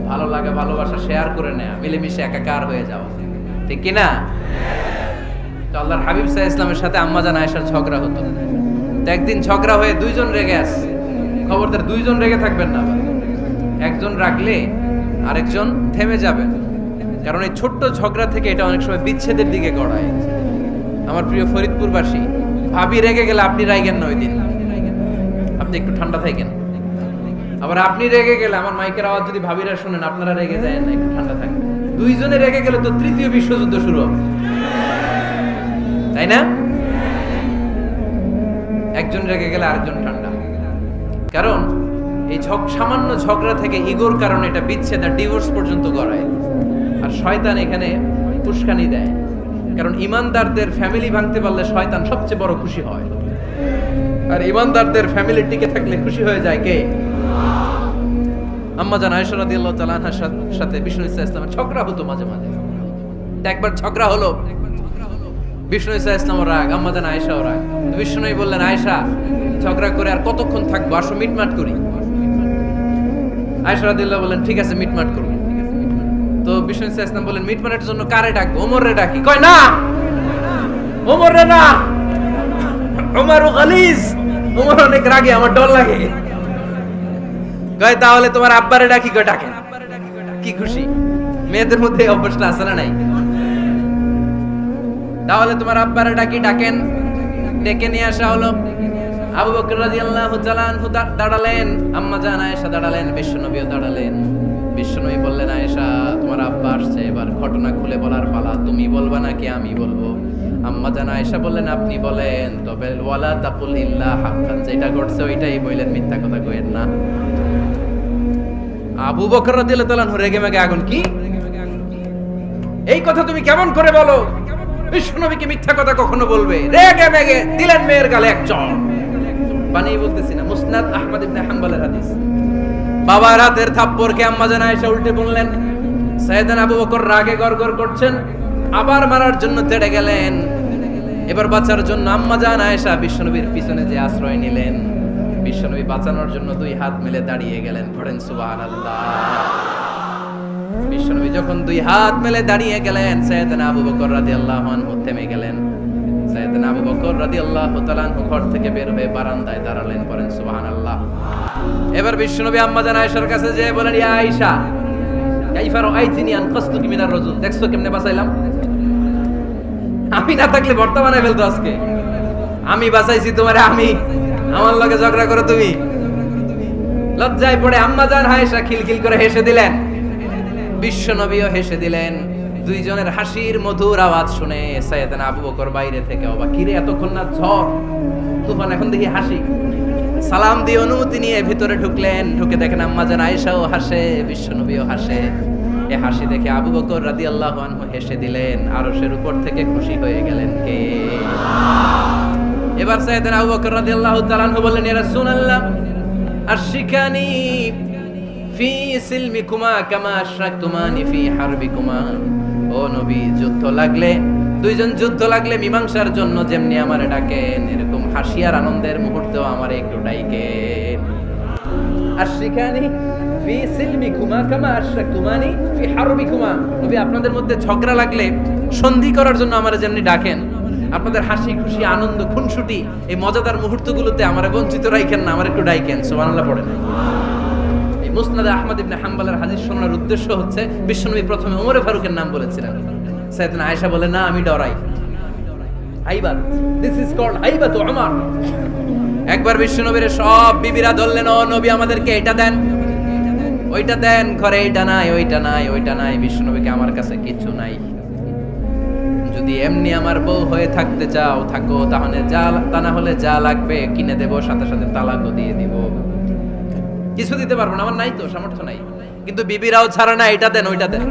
ভালো লাগা, ভালোবাসা শেয়ার করে নেয়া, মিলেমিশে একাকার হয়ে যাওয়া, ঠিক কিনা? তো আল্লাহর হাবিব সাল্লাল্লাহু আলাইহি ওয়াসাল্লামের সাথে আম্মাজান আয়েশার ঝগড়া হতো। তো একদিন ঝগড়া হয়ে দুইজন রেগে আছে। খবরদার দুইজন রেগে থাকবেন না, একজন রাগলে আরেকজন থেমে যাবেন, কারণ এই ছোট্ট ঝগড়া থেকে এটা অনেক সময় বিচ্ছেদের দিকে গড়ায়। আমার প্রিয় ফরিদপুরবাসী, ভাবি রেগে গেলে আপনি রাগেন না, ওই দিন আপনি একটু ঠান্ডা থাকেন। আবার আপনি রেগে গেলে, আমার মাইকের আওয়াজ যদি ভাবিরা শুনেন, আপনারা রেগে যায় না, একটু ঠান্ডা থাকবেন। দুইজনে রেগে গেলে তো তৃতীয় বিশ্বযুদ্ধ শুরু হবে, তাই না? একজন রেগে গেলে আরেকজন ঠান্ডা, কারণ এই সামান্য ঝগড়া থেকে ইগোর কারণে এটা বিচ্ছেদ আর ডিভোর্স পর্যন্ত গড়ায়। আর শয়তান এখানে উস্কানি দেয়, কারণ ইমানদারদের ফ্যামিলি ভাঙতে পারলে শয়তান সবচেয়ে বড় খুশি হয়, আর ইমানদারদের ফ্যামিলি টিকে থাকলে খুশি হয়ে যায় কে? আম্মাজান আয়েশা রাদিয়াল্লাহু তাআলা আনহার সাথে বিষ্ণু ইসা ইসলামের ঝগড়া হতো মাঝে মাঝে। একবার ঝগড়া হলো, বিষ্ণু ইসা ইসলামও রাগ, আম্মাজান আয়েশাও রাগ। বিষ্ণুই বললেন, আয়েশা, ঝগড়া করে আর কতক্ষণ থাকবো, আসো মিটমাট করি। আয়েশা রাদিয়াল্লাহু বললেন, ঠিক আছে মিটমাট করব। তো বিষ্ণু ইসা ইসলাম বললেন, মিটমাটের জন্য কারে ডাকবো? ওমর রে ডাকি। কয় না, ওমর রে না, ওমর গালিজ, ওমর অনেক রাগে, আমার ডর লাগে। কয় তাহলে তোমার আব্বারে ডাকি, কয় ডাকেন। কি খুশি, মেয়েদের মধ্যে অভ্যাসটা আছে না নাই? তাহলে তোমার আব্বারে ডাকি, ডাকেন। ডেকে নিয়ে আসা হলো। আবু বকর রাদিয়াল্লাহু তাআলা আনহু দাঁড়ালেন, আম্মা জান আয়েশা দাঁড়ালেন, বিশ্বনবীও দাঁড়ালেন। বিশ্বনবী বললেন, আয়েশা তোমার আব্বা আসছে, এবার ঘটনা খুলে বলার পালা, তুমি বলবা নাকি আমি বলবো? আম্মা জান আয়েশা বললেন, আপনি বলেন, তবে ওয়ালা তাকুল ইল্লা হাক্কান, যেটা ঘটছে ওইটাই বললেন, মিথ্যা কথা কইেন না। আবু বকর রাদিয়াল্লাহু তাআলা আনহু রেগে মেগে আগুন, কি এই কথা তুমি কেমন করে বলো? বিশ্বনবীকে মিথ্যা কথা কখনো বলবে? রেগে মেগে দিলেন মেয়ের গালে এক চড়। বানিয়ে বলতেছি না, মুসনাদ আহমদ ইবনে হাম্বলের হাদিস। বাবার হাতের থাপ্পড়কে আম্মা জান আয়েশা উল্টে বললেন। সাইয়েদনা আবু বকর রাগে গড়গড় করছেন, আবার মারার জন্য তেড়ে গেলেন। এবার বাঁচার জন্য আম্মা জান আয়েশা বিশ্বনবীর পিছনে যে আশ্রয় নিলেন, বিশ্বনবী বাঁচানোর জন্য দুই হাত মেলে দাঁড়িয়ে গেলেন। পড়েন সুবহানাল্লাহ। বিশ্বনবী যখন দুই হাত মেলে দাঁড়িয়ে গেলেন, সাইয়েদনা আবু বকর রাদিয়াল্লাহু আনহু থেমে গেলেন। সাইয়েদনা আবু বকর রাদিয়াল্লাহু তাআলা আনহু ঘর থেকে বের হয়ে বারান্দায় দাঁড়ালেন। পড়েন সুবহানাল্লাহ। এবার বিশ্বনবী আম্মা জান আয়েশার কাছে যেয়ে বলেন, ইয়া আয়েশা কাইফা রাআইতিনি আনকাসতুকি মিনার রাজুল, দেখছো কেমনে বাঁচাইলাম? আমি না থাকলে ভর্তা বানাই ফেলতো আজকে। আমি বাঁচাইছি তোমারে, আমি আমার লগে ঝগড়া করো তুমি। লজ্জায় পড়ে আম্মা জান আয়েশা খিলখিল করে হেসে দিলেন, বিশ্বনবীও হেসে দিলেন। দুইজনের হাসির মধুর আওয়াজ শুনে সাইয়েদনা আবু বকর বাইরে থেকে অবাক, কিরে এতক্ষণ না ঝড় তুফান, এখন দেখি হাসি। সালাম দিয়ে অনুমতি নিয়ে ভিতরে ঢুকলেন। ঢুকে দেখেন আম্মা জান আয়েশাও হাসে, বিশ্বনবীও হাসে। এই হাসি দেখে আবু বকর রাদিয়াল্লাহু আনহু হেসে দিলেন, আরশের উপর থেকে খুশি হয়ে গেলেন কে? এবার সাইয়েদনা আবু বকর রাদিয়াল্লাহু তাআলা আনহু বললেন, ইয়া রাসূলুল্লাহ আশরিকানি ফি সিলমিকুমা কামা আশরাকতুমানি ফি হারবিকুমা। ও নবী, যুদ্ধ লাগলে, দুইজন যুদ্ধ লাগলে মীমাংসার জন্য যেমনি আমারে ডাকেন, এরকম হাসি আর আনন্দের মুহূর্তেও আমারে একটু ডাকেন। আশরিকানি ফি সিলমিকুমা কামা আশরাকতুমানি ফি হারবিকুমা। নবী, আপনাদের মধ্যে ঝগড়া লাগলে সন্ধি করার জন্য আমারে যেমনি ডাকেন, আপনাদের হাসি খুশি আনন্দ খুনসুটি এই মজাদার মুহূর্তগুলোতে আমারে বঞ্চিত রাখেন না, আমার একটু ডাকেন। সুবহানাল্লাহ পড়েন। মুসনাদ আহমদ ইবনে হাম্বলের হাদিস শোনার উদ্দেশ্য হচ্ছে, বিশ্বনবী প্রথমে ওমরে ফারুকের নাম বলেছিলেন। সাইয়েদনা আয়েশা বলে, না আমি ডরাই। হাইবাত, দিস ইজ কল্ড হাইবাত ওমর। একবার বিশ্বনবীর সব বিবিরা ধরলেন, ও নবী আমাদেরকে এটা দেন, ওইটা দেন, ঘরে এইটা নাই, ওইটা নাই, ওইটা নাই। বিশ্বনবীকে, আমার কাছে কিছু নাই, যদি এমনি আমার বউ হয়ে থাকতে চাও থাকো, তাহলে যা, তা না হলে যা লাগবে কিনে দেব, সাথে সাথে তালাকও দিয়ে দিব। কিছু দিতে পারবো না, আমার নাই তো, সামর্থ্য নাই। কিন্তু বিবিরাও ছাড়া না, এটা দেন ওইটা দেন।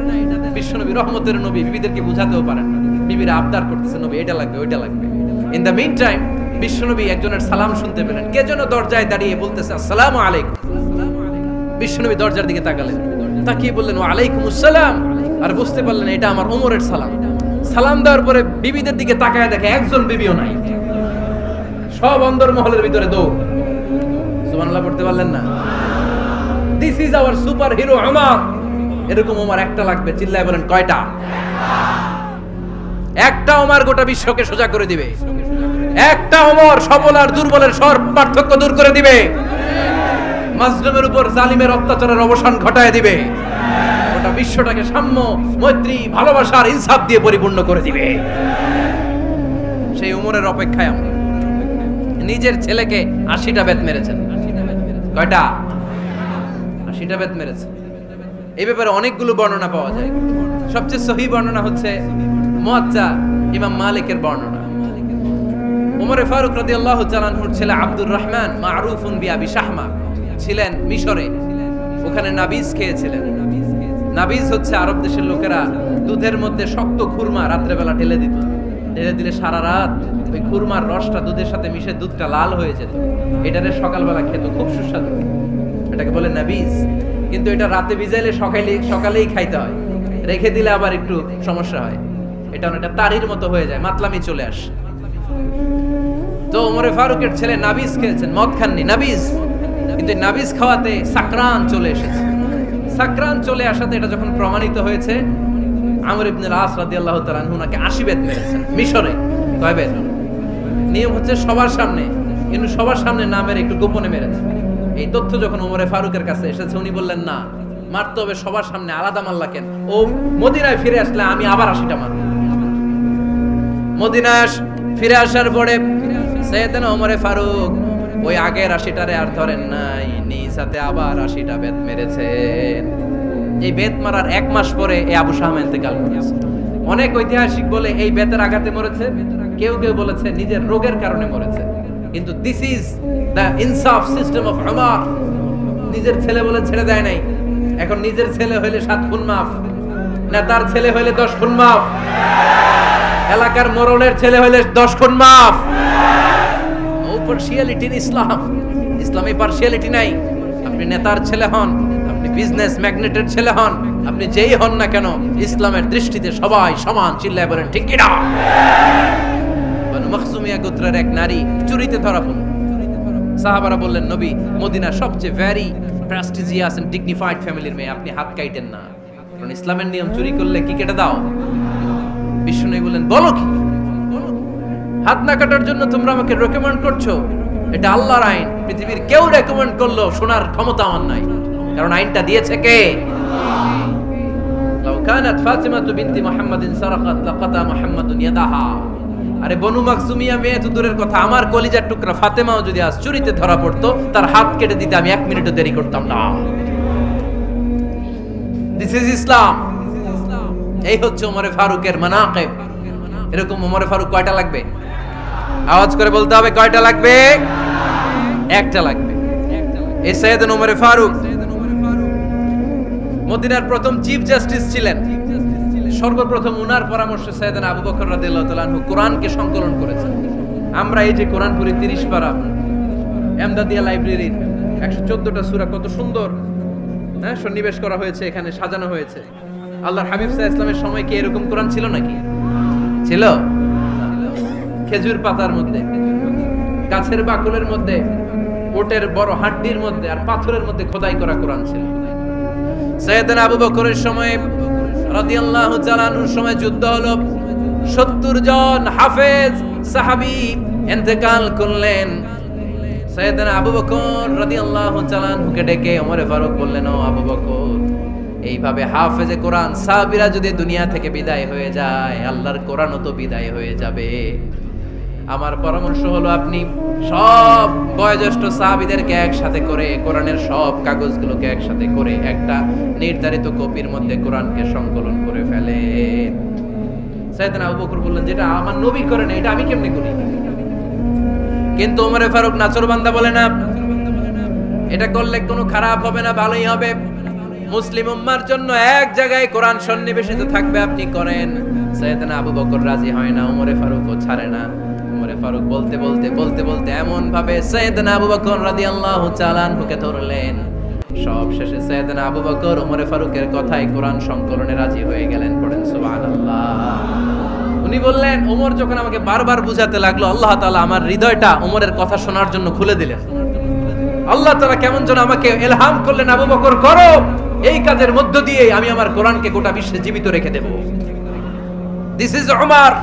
বিশ্বনবী রহমতের নবী, বিবিদেরকে বুঝাতেও পারেন না। বিবিরা আবদার করতেছে, নবী এটা লাগবে, ওইটা লাগবে। ইন দ্য মিন টাইম বিশ্বনবী একজনের সালাম শুনতে পেলেন। কে যেন দরজায় দাঁড়িয়ে বলতেছে, আসসালামু আলাইকুম। বিশ্বনবী দরজার দিকে তাকালেন, তাকিয়ে বললেন, ওয়া আলাইকুমুস সালাম। আর বুঝতে পারলেন এটা আমার ওমরের সালাম। সালাম দেওয়ার পরে বিবিদের দিকে তাকায় দেখে একজন বিবিও নাই, সব অন্দর মহলের ভিতরে দৌড়। সুবহানাল্লাহ পড়তে পারলেন না? This is our super hero Omar. এরকম ওমর একটা লাগবে, চিল্লায় বলেন কয়টা? একটা ওমর গোটা বিশ্বকে সোজা করে দিবে। একটা ওমর সবল আর দুর্বলের সব পার্থক্য দূর করে দিবে। মাজলুমের উপর জালিমের অত্যাচারের অবসান ঘটায় দিবে। গোটা বিশ্বটাকে সাম্য, মৈত্রী, ভালোবাসার ইনসাফ দিয়ে পরিপূর্ণ করে দিবে। সেই ওমরের অপেক্ষায় আমরা। নিজের ছেলেকে 80টা বেত মেরেছেন। কয়টা? 80টা বেত মেরেছে। এই ব্যাপারে অনেকগুলো বর্ণনা পাওয়া যায়। সবচেয়ে সহি বর্ণনা হচ্ছে মুয়াত্তা ইমাম মালিকের বর্ণনা। ওমর ফারুক রাদিয়াল্লাহু তাআলা আনহুর ছেলে আব্দুর রহমান মারুফুন বিআবি শাহমা ছিলেন মিশরে। ওখানে নাবিজ খেয়েছিলেন। নাবিজ হচ্ছে আরব দেশের লোকেরা দুধের মধ্যে শক্ত খুরমা রাত্রেবেলা ঢেলে দিত। ঢেলে দিলে সারা রাত ওই খুরমার রসটা দুধের সাথে মিশে দুধটা লাল হয়ে যেত। এটারে সকালবেলা খেত, খুব সুস্বাদু। এটাকে বলে নাবিজ। কিন্তু এটা রাতে ভিজাইলে সকালেই খাইতে হয়, রেখে দিলে আবার একটু সমস্যা হয়। এটা অনেকটা তারির মতো হয়ে যায়, মাতলামি চলে আসে। তো ওমরে ফারুকের ছেলে নাবিজ খেয়েছেন, মদ খাননি, নাবিজ। কিন্তু নাবিজ খাওয়াতে সাকরান চলে এসেছে। সাকরান চলে আসাতে এটা যখন প্রমাণিত হয়েছে, আমর ইবনে আস রাদিয়াল্লাহু তাআলা আনহু নাকি 80 বেত মেরেছেন মিশরে। কয় বেত? নিয়ম হচ্ছে সবার সামনে, কিন্তু সবার সামনে না মেরে একটু গোপনে মেরেছে। এই তথ্য যখন ওমরে ফারুকের কাছে এসেছে, উনি বললেন না, মারতে হবে সবার সামনে, আলাদা মাল্লা কেন? ও মদিনায় ফিরে আসলে আমি আবার 80টা মারব। মদিনায় ফিরে আসার পরে সাইয়েদনা ওমরে ফারুক ওই আগের 80টারে আর ধরেন নাই, নিজ হাতে আবার 80টা বেত মেরেছেন। এই বেত মারার 1 মাস পরে এই আবু শামা ইন্তেকাল করেছে। অনেক ঐতিহাসিক বলে এই বেতের আঘাতে মরেছে, কেউ কেউ বলেছে নিজের রোগের কারণে মরেছে। কিন্তু দিস ইজ দ্য ইনসাফ সিস্টেম অফ উমর। নিজের ছেলে বলে ছেড়ে দেয় নাই। এখন নিজের ছেলে হইলে 7 খুন মাফ, নেতার ছেলে হইলে 10 খুন মাফ, এলাকার মোড়লের ছেলে হইলে 10 খুন মাফ। নো পার্সিয়ালিটি ইন ইসলাম। ইসলামে পার্সিয়ালিটি নাই। আপনি নেতার ছেলে হন, আপনি বিজনেস ম্যাগনেটের ছেলে হন, আপনি যেই হন না কেন, ইসলামের দৃষ্টিতে সবাই সমান। চিল্লায় বলেন ঠিক কি না? বনু মখজুমিয়া গোত্রের এক নারী চুরিতে ধরা পড়ল। সাহাবারা বললেন, নবী, মদিনার সবচেয়ে ভেরি প্রেস্টিজিয়াস এন্ড ডিগনিফাইড ফ্যামিলির মেয়ে, আপনি হাত কাটেন না, কারণ ইসলামের নিয়ম চুরি করলে কি কেটে দাও? বিষ্ণু বললেন, বলো কি? হাত না কাটার জন্য তোমরা আমাকে রেকমেন্ড করছো? এটা আল্লাহর আইন। পৃথিবীর কেউ রেকমেন্ড করলো শোনার ক্ষমতা আমার নাই, কারণ আইনটা দিয়েছে কে? লাউ কানাত ফাতিমাতু বিনতি মুহাম্মাদিন সারাকাত লাকাতা মুহাম্মাদুন ইয়াদাহা। আরে বনু মাকসুমিয়া মেয়ে তো দূরের কথা, আমার কলিজার টুকরা ফাতেমাও যদি আজ চুরিতে ধরা পড়তো, তার হাত কেটে দিতে আমি 1 মিনিটও দেরি করতাম না। দিস ইজ ইসলাম। এই হচ্ছে ওমরে ফারুকের মানাকিব। এরকম ওমরে ফারুক কয়টা লাগবে? আওয়াজ করে বলতে হবে, কয়টা লাগবে? একটা লাগবে। এই সাইয়েদনা ওমরে ফারুক মদিনার প্রথম চিফ জাস্টিস ছিলেন। সর্বপ্রথম উনার পরামর্শে সাইয়েদনা আবু বকর রাদিয়াল্লাহু তাআলা আনহু কোরআনকে সংকলন করেছেন। আমরা এই যে কোরআন পড়ি 30 পারা, এমদাদিয়া লাইব্রেরির 114টা সূরা, কত সুন্দর সন্নিবেশ করা হয়েছে, এখানে সাজানো হয়েছে। আল্লাহর হাবিব সাল্লাল্লাহু আলাইহি ওয়াসাল্লামের সময় কি এরকম কোরআন ছিল নাকি? ছিল? খেজুর পাতার মধ্যে, গাছের বাকলের মধ্যে, ওটের বড় হাড্ডির মধ্যে আর পাথরের মধ্যে খোদাই করা কোরআন ছিল। সাইয়েদনা আবু বকরের সময় রাদিয়াল্লাহু তাআলা আনহুর সময় যুদ্ধ হলো, 70 জন হাফেজ সাহাবী ইন্তেকাল করলেন। সাইয়েদনা আবু বকর রাদিয়াল্লাহু তাআলা আনহুকে ডেকে ওমরে ফারুক বললেন, ও আবু বকর, এইভাবে হাফেজে কোরআন সাহাবীরা যদি দুনিয়া থেকে বিদায় হয়ে যায়, আল্লাহর কোরআনও তো বিদায় হয়ে যাবে। আমার পরামর্শ হলো আপনি সব বয়োজ্যেষ্ঠ সাহাবীদেরকে একসাথে করে কোরআনের সব কাগজগুলোকে একসাথে করে একটা নির্ধারিত কপির মধ্যে কোরআনকে সংকলন করে ফেলেন। সাইয়েদনা আবু বকর বললেন, যেটা আমার নবী করে না, এটা আমি কেমনে করি? কিন্তু ওমরে ফারুক নাচরবান্দা বলে না, এটা করলে কোনো খারাপ হবে না, ভালোই হবে। মুসলিম উম্মার জন্য এক জায়গায় কোরআন সন্নিবেশিত থাকবে, আপনি করেন। সাইয়েদনা আবু বকর রাজি হয় না, ওমরে ফারুকও ছাড়ে না। ওমরে ফারুক বলতে বলতে বলতে বলতে এমন ভাবে সাইয়েদনা আবু বকর রাদিয়াল্লাহু তাআলা আনহুকে ধরলেন, সব শেষে সাইয়েদনা আবু বকর ওমরে ফারুকের কথায় কোরআন সংকলনে রাজি হয়ে গেলেন। পড়েন সুবহানাল্লাহ। উনি বললেন, ওমর যখন আমাকে বারবার বুঝাতে লাগলো, আল্লাহ তাআলা আমার হৃদয়টা ওমরের কথা শোনার জন্য খুলে দিলেন। আল্লাহ তাআলা কেমন যেন আমাকে ইলহাম করলেন, আবু বকর করো, এই কাজের মধ্য দিয়ে আমি আমার কোরআনকে গোটা বিশ্বে জীবিত রেখে দেব। This is Umar.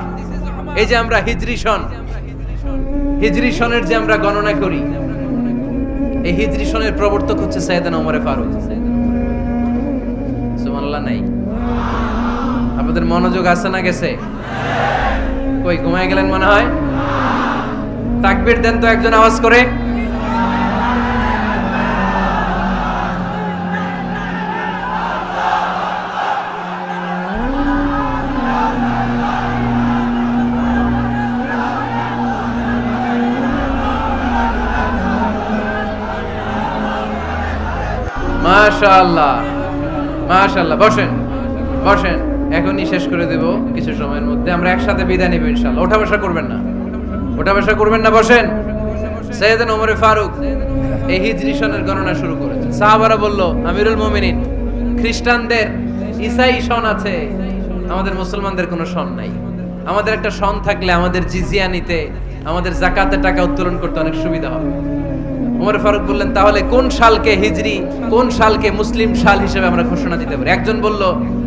এই যে আমরা হিজরি সনের যে আমরা গণনা করি, এই হিজরি সনের প্রবর্তক হচ্ছে সাইয়েদনা ওমরে ফারুক। সুবহানাল্লাহ নাই? আপনাদের মনোযোগ আছে না গেছে? কই ঘুমায় গেলেন মনে হয়? তাকবীর দেন তো একজন আওয়াজ করে। মাশাআল্লাহ, মাশাআল্লাহ। বসেন বসেন, এখনই শেষ করে দেব কিছু সময়ের মধ্যে। আমরা একসাথে বিদায় নিব ইনশাআল্লাহ। ওঠা বসা করবেন না, ওঠা বসা করবেন না, বসেন। সাইয়েদনা ওমরে ফারুক এই হিজরি সনের গণনা শুরু করেছেন। সাহাবারা বলল, আমিরুল মুমিনিন, খ্রিস্টানদের ঈসাই সন আছে, আমাদের মুসলমানদের কোনো সন নাই। আমাদের একটা সন থাকলে আমাদের জিজিয়া নিতে, আমাদের যাকাতের টাকা উত্তোলন করতে অনেক সুবিধা হবে। ওমর ফারুক বললেন, তাহলে কোন সালকে হিজরি, কোন সালকে মুসলিম সাল হিসেবে আমরা ঘোষণা দিতে পারি? একজন বলল,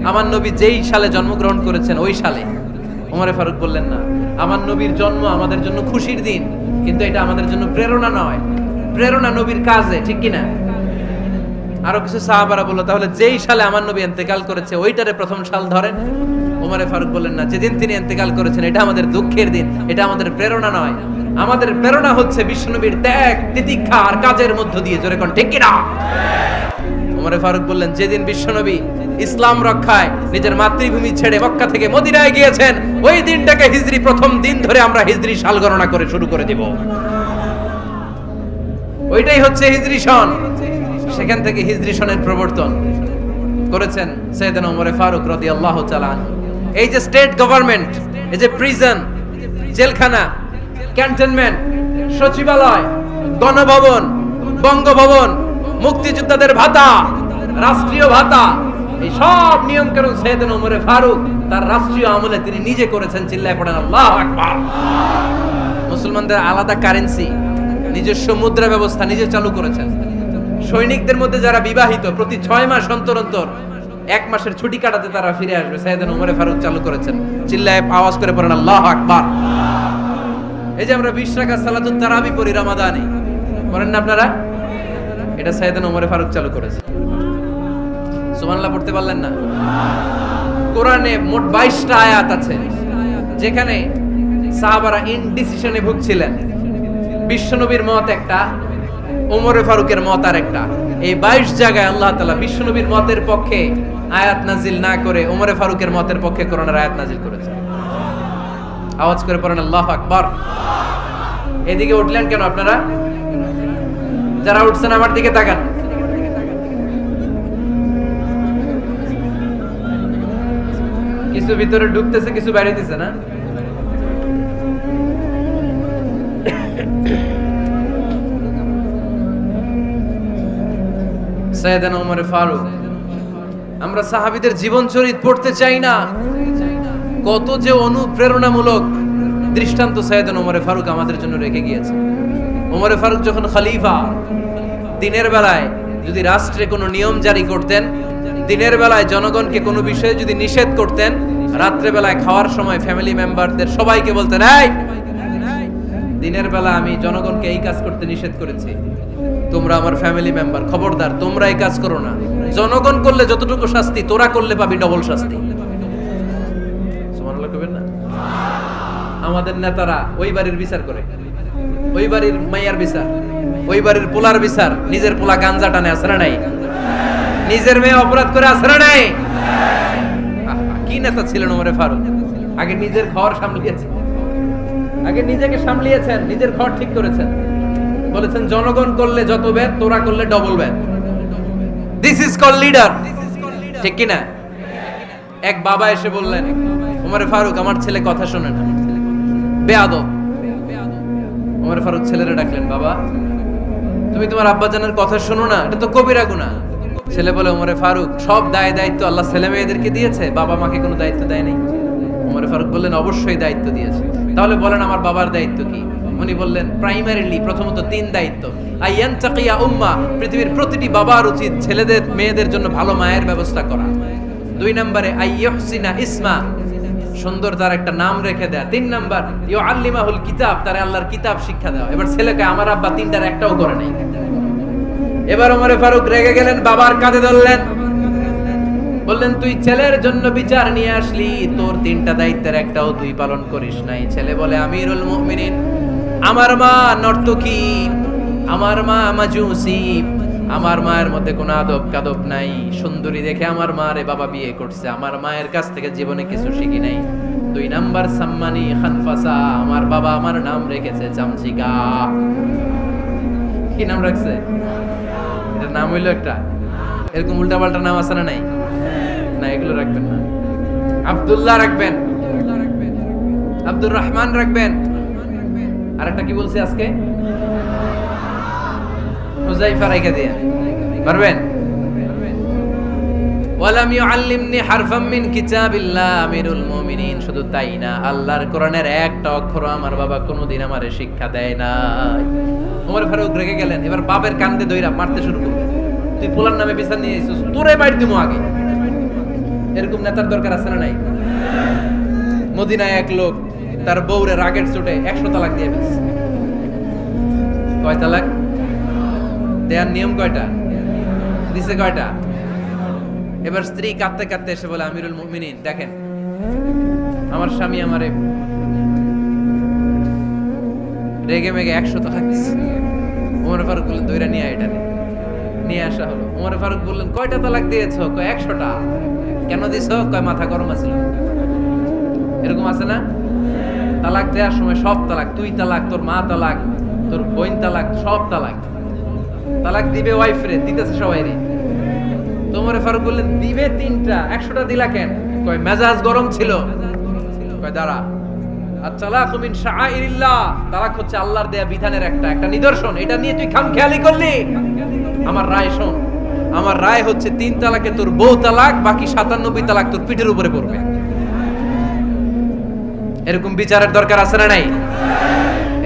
আমার নবী যেই সালে জন্মগ্রহণ করেছেন ওই সালে। ওমর ফারুক বললেন, না, আমার নবীর জন্ম আমাদের জন্য খুশির দিন, কিন্তু এটা আমাদের জন্য প্রেরণা নয়। প্রেরণা নবীর কাজে, ঠিক কিনা? আরো কিছু সাহাবারা বলল, তাহলে যেই সালে আমার নবী ইন্তেকাল করেছে ওইটারে প্রথম সাল ধরেন। ওমরে ফারুক বললেন, না, যেদিন তিনি ইন্তেকাল করেছেন এটা আমাদের দুঃখের দিন, এটা আমাদের প্রেরণা নয়। আমাদের প্রেরণা হচ্ছে বিশ্বনবীর ত্যাগ, তিতিক্ষা আর কাজের মধ্য দিয়ে। জোরে কোন ঠিক কিনা? ওমরে ফারুক বললেন, যেদিন বিশ্বনবী ইসলাম রক্ষায় নিজের মাতৃভূমি ছেড়ে মক্কা থেকে মদিনায় গিয়েছেন, ওই দিনটাকে হিজরি প্রথম দিন ধরে আমরা হিজরি সাল গণনা করে শুরু করে দেব। ওইটাই হচ্ছে হিজরি সন। সেখান থেকে হিজরি সনের প্রবর্তন করেছেন সাইয়েদনা ওমরে ফারুক রাদিয়াল্লাহু তাআলা আনহু। এই যে স্টেট গভর্নমেন্ট, এই যে প্রিজন, জেলখানা, ক্যান্টনমেন্ট, সচিবালয়, গণভবন, বঙ্গভবন, মুক্তিযোদ্ধাদের ভাতা, রাষ্ট্রীয় ভাতা, এই সব নিয়ম কানুন সাইয়েদনা ওমরে ফারুক তার রাষ্ট্রীয় আমলে তিনি নিজে করেছেন। চিল্লায় পড়েন আল্লাহু আকবার। মুসলমানদের আলাদা কারেন্সি, নিজস্ব মুদ্রা ব্যবস্থা নিজে চালু করেছেন। সৈনিকদের মধ্যে যারা বিবাহিত, প্রতি 6 মাস অন্তর অন্তর 1 মাসের ছুটি কাটাতে তারা ফিরে আসবে, সাইয়েদনা ওমরে ফারুক চালু করেছেন। চিল্লায় আওয়াজ করে পড়েন আল্লাহু আকবার। এই যে আমরা 20 রাকাত সালাতুত তারাবি পড়ি রমাদানে, পড়েন না আপনারা? এটা সাইয়েদনা ওমরে ফারুক চালু করেছে। সুবহানাল্লাহ পড়তে পারলেন না? কোরআনে মোট 22টা আয়াত আছে যেখানে সাহাবারা ইনডিসিশনে ভুগছিলেন। বিশ্বনবীর মত একটা, ওমরে ফারুকের মত আর একটা। এই 22 জায়গায় আল্লাহ তাআলা বিশ্বনবীর মতের পক্ষে আয়াত নাজিল না করে ওমরে ফারুকের মতের পক্ষে কোরআনের আয়াত নাজিল করেছে। আওয়াজ করে পড়েন আল্লাহু আকবার। এদিকে উঠলেন কেন আপনারা? যারা উঠছেন আমার দিকে তাকান। কিছু ভিতরে ঢুকতেছে, কিছু বাইরে দিতেছে না? সাইয়েদনা ওমর ফারুক। আমরা সাহাবীদের জীবন চরিত পড়তে চাই না, কত যে অনুপ্রেরণামূলক দৃষ্টান্ত সাইয়েদনা ওমর ফারুক আমাদের জন্য রেখে গিয়েছে। ওমর ফারুক যখন খলিফা, দিনের বেলায় যদি রাষ্ট্রে কোনো নিয়ম জারি করতেন, দিনের বেলায় জনগণকে কোনো বিষয়ে যদি নিষেধ করতেন, রাত্রে বেলায় খাওয়ার সময় ফ্যামিলি মেম্বারদের সবাইকে বলতেন, এই দিনের বেলা আমি জনগণকে এই কাজ করতে নিষেধ করেছি, তোমরা আমার ফ্যামিলি মেম্বার, খবরদার তোমরা এই কাজ করো না। জনগণ করলে যতটুকু শাস্তি, তোরা করলে পাবি ডবল শাস্তি। সুবহানাল্লাহ কইবেন না? আমাদের নেতারা ওই বাড়ির বিচার করে, ওই বাড়ির মাইয়ার বিচার, ওই বাড়ির পোলার বিচার, নিজের পোলা গাঞ্জা টানে আছে না নাই? নিজের মেয়ে অপরাধ করে আছে না নাই? কি নেতা ছিলেন ওমর ফারুক! আগে নিজের ঘর সামলিয়েছেন, আগে নিজেকে সামলিয়েছেন, নিজের ঘর ঠিক করেছেন। বলেছেন জনগণ করলে যত ব্যাদ, তোরা করলে double bad. This is call leader, ঠিক কি না? এক বাবা এসে বললেন, ওমর ফারুক আমার ছেলে কথা শোনে না, বেয়াদব। ওমর ফারুক ছেলেরে ডাকলেন, বাবা তুমি তোমার আব্বাজানের কথা শোনো না, এটা তো কবিরা গুনাহ। ছেলে বলে, ওমর ফারুক সব দায় দায়িত্ব আল্লাহ ছেলে মেয়েদেরকে দিয়েছে, বাবা মাকে কোনো দায়িত্ব দেয় নাই। ওমর ফারুক বললেন, অবশ্যই দায়িত্ব দিয়েছে। তাহলে বলেন আমার বাবার দায়িত্ব কি? উনি বললেন, প্রাইমারিলি প্রথমত 3 দায়িত্ব। আইয়ান তাকিয়া উম্মা, পৃথিবীর প্রতিটি বাবার উচিত ছেলেদের মেয়েদের জন্য ভালো মায়ের ব্যবস্থা করা। 2 নম্বরে আইয়ুহসিনা ইসমা, সুন্দর তার একটা নাম রেখে দেয়া। 3 নাম্বার ইউআল্লিমাহুল কিতাব, তার আল্লাহর কিতাব শিক্ষা দেওয়া। এবার ছেলেকে আমার আব্বা 3টার একটাও করে নাই। এবার ওমর ফারুক রেগে গেলেন, বাবার কাঁধে ধরলেন, বললেন তুই ছেলের জন্য বিচার নিয়ে আসলি, তোর 3টা দায়িত্বের একটাও তুই পালন করিস নাই। ছেলে বলে, আমিরুল মুমিনিন, আমার মা নর্তকী, আমার মা মাজুসি, আমার মায়ের মধ্যে কোনো আদব কাদব নাই, সুন্দরী দেখে আমার মা রে বাবা বিয়ে করছে, আমার মায়ের কাছ থেকে জীবনে কিছু শিখি নাই। 2 নাম্বার সাম্মানি খানফাসা, আমার বাবা আমার নাম রেখেছে চামচিকা। কি নাম রাখছে? এটার নাম হইলো একটা, এরকম উল্টাপাল্টা নাম আছে না নাই? না, এগুলো রাখবেন না। আব্দুল্লাহ রাখবেন, আব্দুর রহমান রাখবেন। আরেকটা কি বলছি আজকে? হুযায়ফা রাইখা দিয়ে পারবেন? ওয়ালাম ইউআল্লিমনি হারফাম মিন কিতাবিল্লাহ, আমিরুল মুমিনিন। শুধু তাই না, আল্লাহর কোরআনের একটা অক্ষর আমার বাবা কোনোদিন আমারে শিক্ষা দেয় নাই। ওমর ফারুক রেগে গেলেন, এবার বাপের কান্দে ধইরা মারতে শুরু করলেন। তুই পোলার নামে বিচার নিয়ে এসেছিস, তোরে মার দিমু আগে। এরকম নেতার দরকার আছে না নাই? মদিনায় এক লোক তার বউরে রাগের চোটে 100 তালাক দিয়ে ফেলছে। কয় তালাক? দেয়ার নিয়ম কয়টা? দিছে কয়টা? এবার স্ত্রী কাঁদতে কাঁদতে এসে বলে, আমিরুল মুমিনিন দেখেন, আমার স্বামী আমারে রেগে মেগে 100 তালাক দিচ্ছে। ওমর ফারুক বললেন, দইরা নিয়ে আয়, এটা নিয়ে আসা হলো। ওমর ফারুক বললেন, কয়টা তালাক দিয়েছো? কয় 100টা। কেন দিছো? কয় মাথা গরম আছিল। এরকম আছে না? তালাক দেওয়ার সময় সব তালাক, তুই তালাক, তোর মা তালাক, তোর বোন তালাক, সব তালাক। তালাক দিবে ওয়াইফ রে, দিতেছে সবাই রে। তো ওমর ফারুক বললেন, দিবে 3টা, 100টা দিলা কেন? কয় মেজাজ গরম ছিল। কয় দাঁড়া, আত-তালাকু মিন শাআইরিল্লাহ, তালাক হচ্ছে আল্লাহর দেয়া বিধানের একটা নিদর্শন। এটা নিয়ে তুই খামখেয়ালি করলি? আমার রায় শোন, আমার রায় হচ্ছে 3 তালাকে তোর বউ তালাক, বাকি 97 তালাক তোর পিঠের উপরে পড়বে। এরকম বিচারের দরকার আছে না নাই?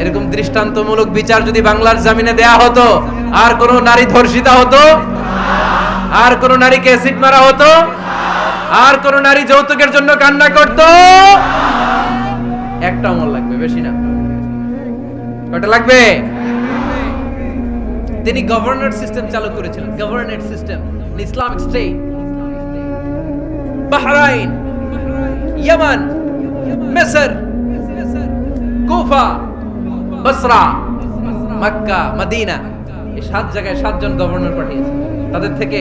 এরকম দৃষ্টান্তমূলক বিচার যদি বাংলার জমিনে দেয়া হতো, আর কোন নারী ধর্ষিতা হতো? আর কোন নারীকে অ্যাসিড মারা হতো? আর কোন নারী যৌতুকের জন্য কান্না করত? একটা আমল লাগবে, বেশি না। কয়টা লাগবে? তিনি গভর্নর সিস্টেম চালু করেছিলেন, governor system, Islamic state. Bahrain, ইয়ামান, মিসর, কুফা, বসরা, মক্কা, মদিনা, এই 7 জায়গায় 7 জন গভর্নর পাঠিয়েছেন। তাদের থেকে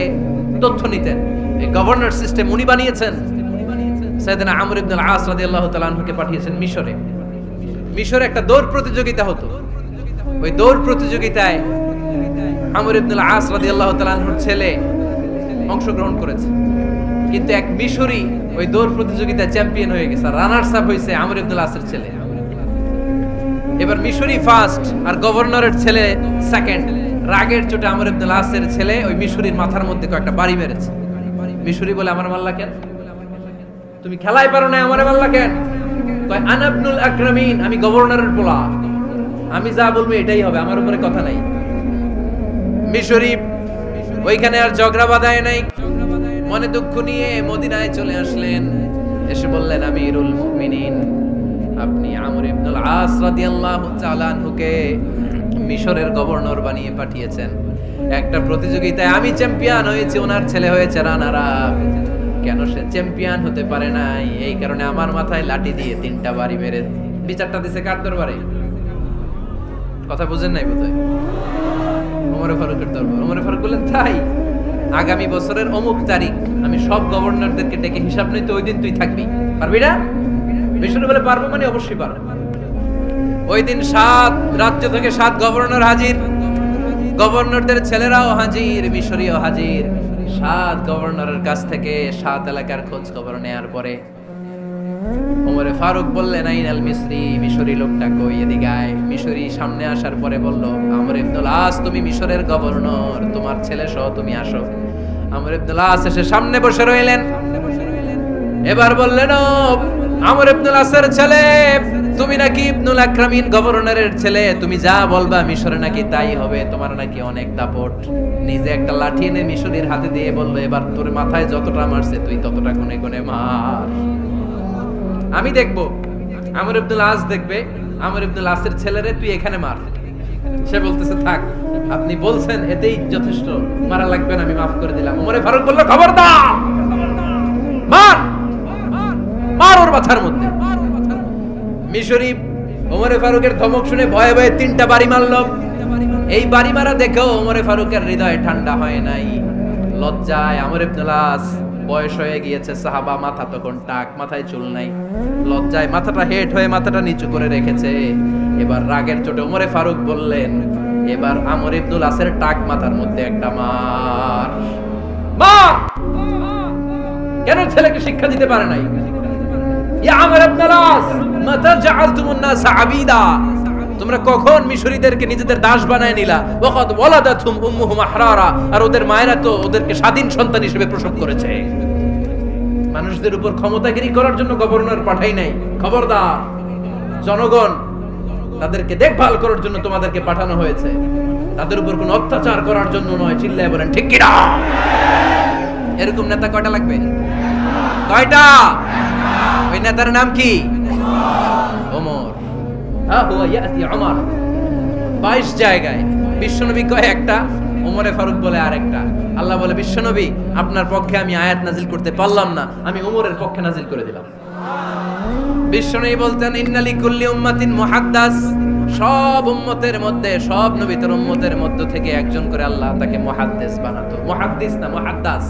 তথ্য নিতেন। এই গভর্নর সিস্টেম উনি বানিয়েছেন। সাইয়েদনা আমর ইবনে আল-আস রাদিয়াল্লাহু তাআলা আনহুকে পাঠিয়েছেন মিশরে। মিশরে একটা দৌড় প্রতিযোগিতা হতো। ওই দৌড় প্রতিযোগিতায় আমর ইবনে আল-আস রাদিয়াল্লাহু তাআলা আনহুর ছেলে অংশগ্রহণ করেছে। কিন্তু এক মিশরি ওই দৌড় প্রতিযোগিতায় চ্যাম্পিয়ন হয়ে গেছে, রানার্স আপ হয়েছে আমর ইবনে আল-আসের ছেলে। এবার মিশরি ফার্স্ট আর গভর্নরের ছেলে সেকেন্ড। রাগের চোটে আমর ইবনে আল-আসের ছেলে ওই মিশরির মাথার মধ্যে কয়েকটা বাড়ি মেরেছে। মিশরি বলে, আমার মাল্লা কেন? তুমি খেলাই পারো না, আমারে মাল্লা কেন? কয়, আনা ইবনুল আকরামিন, আমি গভর্নরের পোলা, আমি যা বলবো এটাই হবে, আমার উপরে কথা নাই। মিশরি ওইখানে আর ঝগড়া বাঁধায় নাই, মনে দুঃখ নিয়ে মদিনায় চলে আসলেন। এসে বললেন, আমিরুল মুমিনিন, আপনি আমর ইবনে আল-আস রাদিয়াল্লাহু তাআলা আনহুকে মিশরের গভর্নর বানিয়ে পাঠিয়েছেন। একটা প্রতিযোগিতায় আমি চ্যাম্পিয়ন হয়েছি, ওনার ছেলে হয়েছে রানার আপ। কেন সে চ্যাম্পিয়ন হতে পারে নাই? এই কারণে আমার মাথায় লাঠি দিয়ে 3টা বাড়ি মেরে বিচারটা দিছে কার দরবারে? কথা বুঝেন নাই বোধহয়? ওমর ফারুকের দরবার। ওমর ফারুক বললেন, তাই আগামী বছরের অমুক তারিখ আমি সব গভর্নরদেরকে ডেকে হিসাব নিতে, ওই দিন তুই থাকবি, পারবি না? মিশরে বলে, পারবো মানে অবশ্যই পারবো। ওই দিন 7 রাজ্য থেকে 7 গভর্নর হাজির, গভর্নরদের ছেলেরাও হাজির, মিশরীয় হাজির। 7 গভর্নরের কাছ থেকে 7 এলাকার খোঁজ খবর নেয়ার পরে ওমর ফারুক বললেন, আইনাল মিসরি, মিশরি লোকটা কই, এদিকে আয়। মিশরি সামনে আসার পরে বলল, আমর ইবনে আল-আস, তুমি মিশরের গভর্নর, তোমার ছেলে সহ তুমি আসো। আমর ইবনে আল-আস এসে সামনে বসে রইলেন। এবার বললেন, ও আমর ইবনে আল-আসের ছেলে, তুমি নাকি ইবনুল আকরামিন গভর্নরের ছেলে, তুমি যা বলবা মিশরে নাকি তাই হবে, তোমার নাকি অনেক দাপট। নিজে একটা লাঠি এনে মিশরীর হাতে দিয়ে বলল, এবার তোর মাথায় যতটা মারছে তুই ততটা গুনে গুনে মার, আমি দেখবো। আমর ইবনে আল-আস দেখবে, আমর ইবনে আল-আসের ছেলেরে তুই এখানে মার। সে বলতেছে, থাক, আপনি বলছেন এতেই যথেষ্ট, মারা লাগবে না, আমি মাফ করে দিলাম। ওমর ফারুক বলল, খবরদার, মার, মার ওর মাথার মধ্যে। মিশরি ওমর ফারুকের ধমক শুনে ভয়ে ভয়ে 3টা বাড়ি মারল। এই বাড়ি মারা দেখেও ওমর ফারুকের হৃদয় ঠান্ডা হয় নাই। লজ্জায় আমর ইবনে আল-আস, বয়স হয়ে গিয়েছে, সাহাবা, মাথা তখন টাক, মাথায় চুল নাই, লজ্জায় মাথাটা হেট হয়ে মাথাটা নিচু করে রেখেছে। এবার রাগের চোটে ওমর ফারুক বললেন, এবার আমর ইবনে আল-আসের টাক মাথার মধ্যে একটা মার। মা কেন ছেলেকে শিক্ষা দিতে পারে নাই? ইয়া আমর ইবনে আল-আস, মাতা জাআলতুমুন নাস আবিদা, তোমরা কখন মিশরীদেরকে নিজেদের দাস বানায় নিলা? ওয়াকাদ ওয়ালাদাতুম উম্মুহুম আহরারা, আর ওদের মায়েরা তো ওদেরকে স্বাধীন সন্তান হিসেবে প্রসব করেছে। মানুষদের উপর ক্ষমতাগিরি করার জন্য গভর্নর পাঠাই নাই। খবরদার, জনগণ তাদেরকে দেখভাল করার জন্য তোমাদেরকে পাঠানো হয়েছে, তাদের উপর কোনো অত্যাচার করার জন্য নয়। চিল্লায় বলেন ঠিক কি না? এরকম নেতা কয়টা লাগবে? কয়টা? ওই নেতার নাম কি? ওমর। হুয়া ইয়াতি ওমর। 22 জায়গায়, বিশ্বনবী কয় একটা, ওমরে ফারুক বলে আরেকটা। আল্লাহ বলে বিশ্বনবী আপনার পক্ষে আমি আয়াত নাজিল করতে পারলাম না, আমি ওমরের পক্ষে নাজিল করে দিলাম। বিশ্বনবী বলতেন ইন্নালি কুল্লি উম্মাতিন মুহাদ্দাস, সব উম্মতের মধ্যে, সব নবীর উম্মতের মধ্য থেকে একজন করে আল্লাহ তাকে মুহাদ্দিস বানাতো। মুহাদ্দিস না মুহাদ্দাস।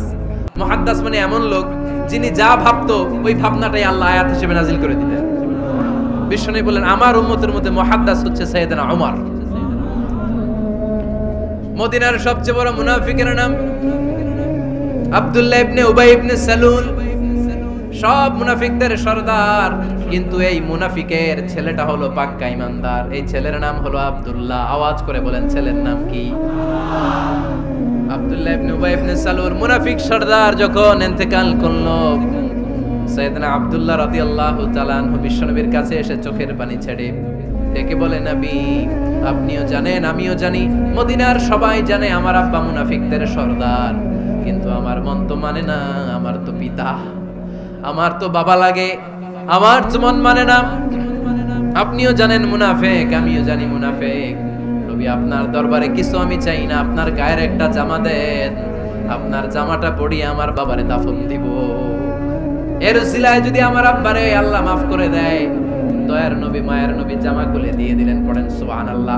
মুহাদ্দাস মানে এমন লোক যিনি যা ভাবতো ওই ভাবনাটাই আল্লাহ আয়াত হিসেবে নাজিল করে দিতেন। বিশ্বনবী বলেন আমার উম্মতের মধ্যে মুহাদ্দাস হচ্ছে সাইয়েদনা ওমর। মদিনার সবচেয়ে বড় মুনাফিকের নাম আব্দুল্লাহ ইবনে উবাই ইবনে সালুল, সব মুনাফিকদের সরদার। কিন্তু এই মুনাফিকের ছেলেটা হলো পাক্কা ইমানদার। এই ছেলের নাম হলো আব্দুল্লাহ। আওয়াজ করে বলেন ছেলের নাম কি? আব্দুল্লাহ ইবনে উবাই ইবনে সালুল। মুনাফিক সরদার যখন ইন্তেকাল করলো, সাইয়েদনা আব্দুল্লাহ রাদিয়াল্লাহু তাআলা আনহু বিশ্বনবীর কাছে এসে চোখের পানি ছেড়ে ডেকে বলে নবী আপনিও জানেন আমিও জানি, মদিনার সবাই জানে আমার আব্বা মুনাফিকদের সরদার, কিন্তু আমার মন তো মানে না, আমার তো পিতা, আমার তো বাবা লাগে, আমার তো মন মানে না। আপনিও জানেন মুনাফিক, আমিও জানি মুনাফিক। নবী আপনার দরবারে কিছু আমি চাই না, আপনার গায়ের একটা জামা দেন, আপনার জামাটা পরিয়ে আমার বাবারে দাফন দিব। এর উসিলায় যদি আমার আব্বারে আল্লাহ মাফ করে দেয়, দয়ার নবী মায়ের নবী জামা খুলে দিয়ে দিলেন। পড়েন সুবহানাল্লাহ।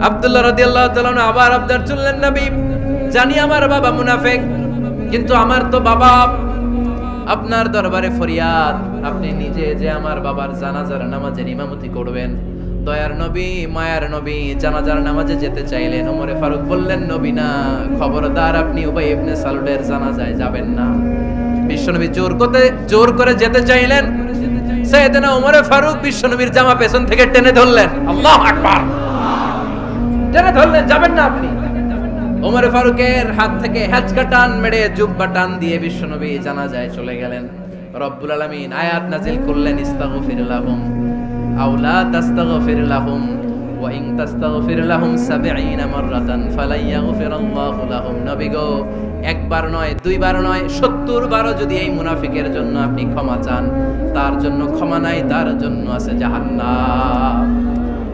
আব্দুল্লাহ রাদিয়াল্লাহু তাআলা আবার আবদার চললেন নবী জানি আমার বাবা মুনাফিক, কিন্তু আমার তো বাবা, আপনার দরবারে ফরিয়াদ আপনি নিজে যে আমার বাবার জানাজার নামাজের ইমামতি করবেন। দয়ার নবী মায়ার নবী জানাজার নামাজে যেতে চাইলেন। ওমরে ফারুক বললেন নবী না, খবরদার আপনি উবাই ইবনে সালুলের জানাজায় যাবেন না। বিশ্বনবী জোর করে যেতে চাইলেন। সাইয়েদনা ওমরে ফারুক বিশ্বনবীর জামা পেছন থেকে টেনে ধরলেন। আল্লাহু আকবার। টেনে ধরলেন, যাবেন না আপনি। ওমরে ফারুকের হাত থেকে হ্যাচকা টান মেরে জুব্বা টান দিয়ে বিশ্বনবী জানাজায় চলে গেলেন। রব্বুল আলামিন আয়াত নাজিল করলেন ইস্তাগফির লাহুম আও লা তাস্তাগফির লাহুম ওয়া ইন তাস্তাগফির লাহুম ৭০ মাররাতান ফালা ইয়াগফিরাল্লাহু লাহুম। নবী গো একবার নয় দুইবার নয় ৭০ বারও যদি এই মুনাফিকের জন্য আপনি ক্ষমা চান, তার জন্য ক্ষমা নাই, তার জন্য আছে জাহান্নাম।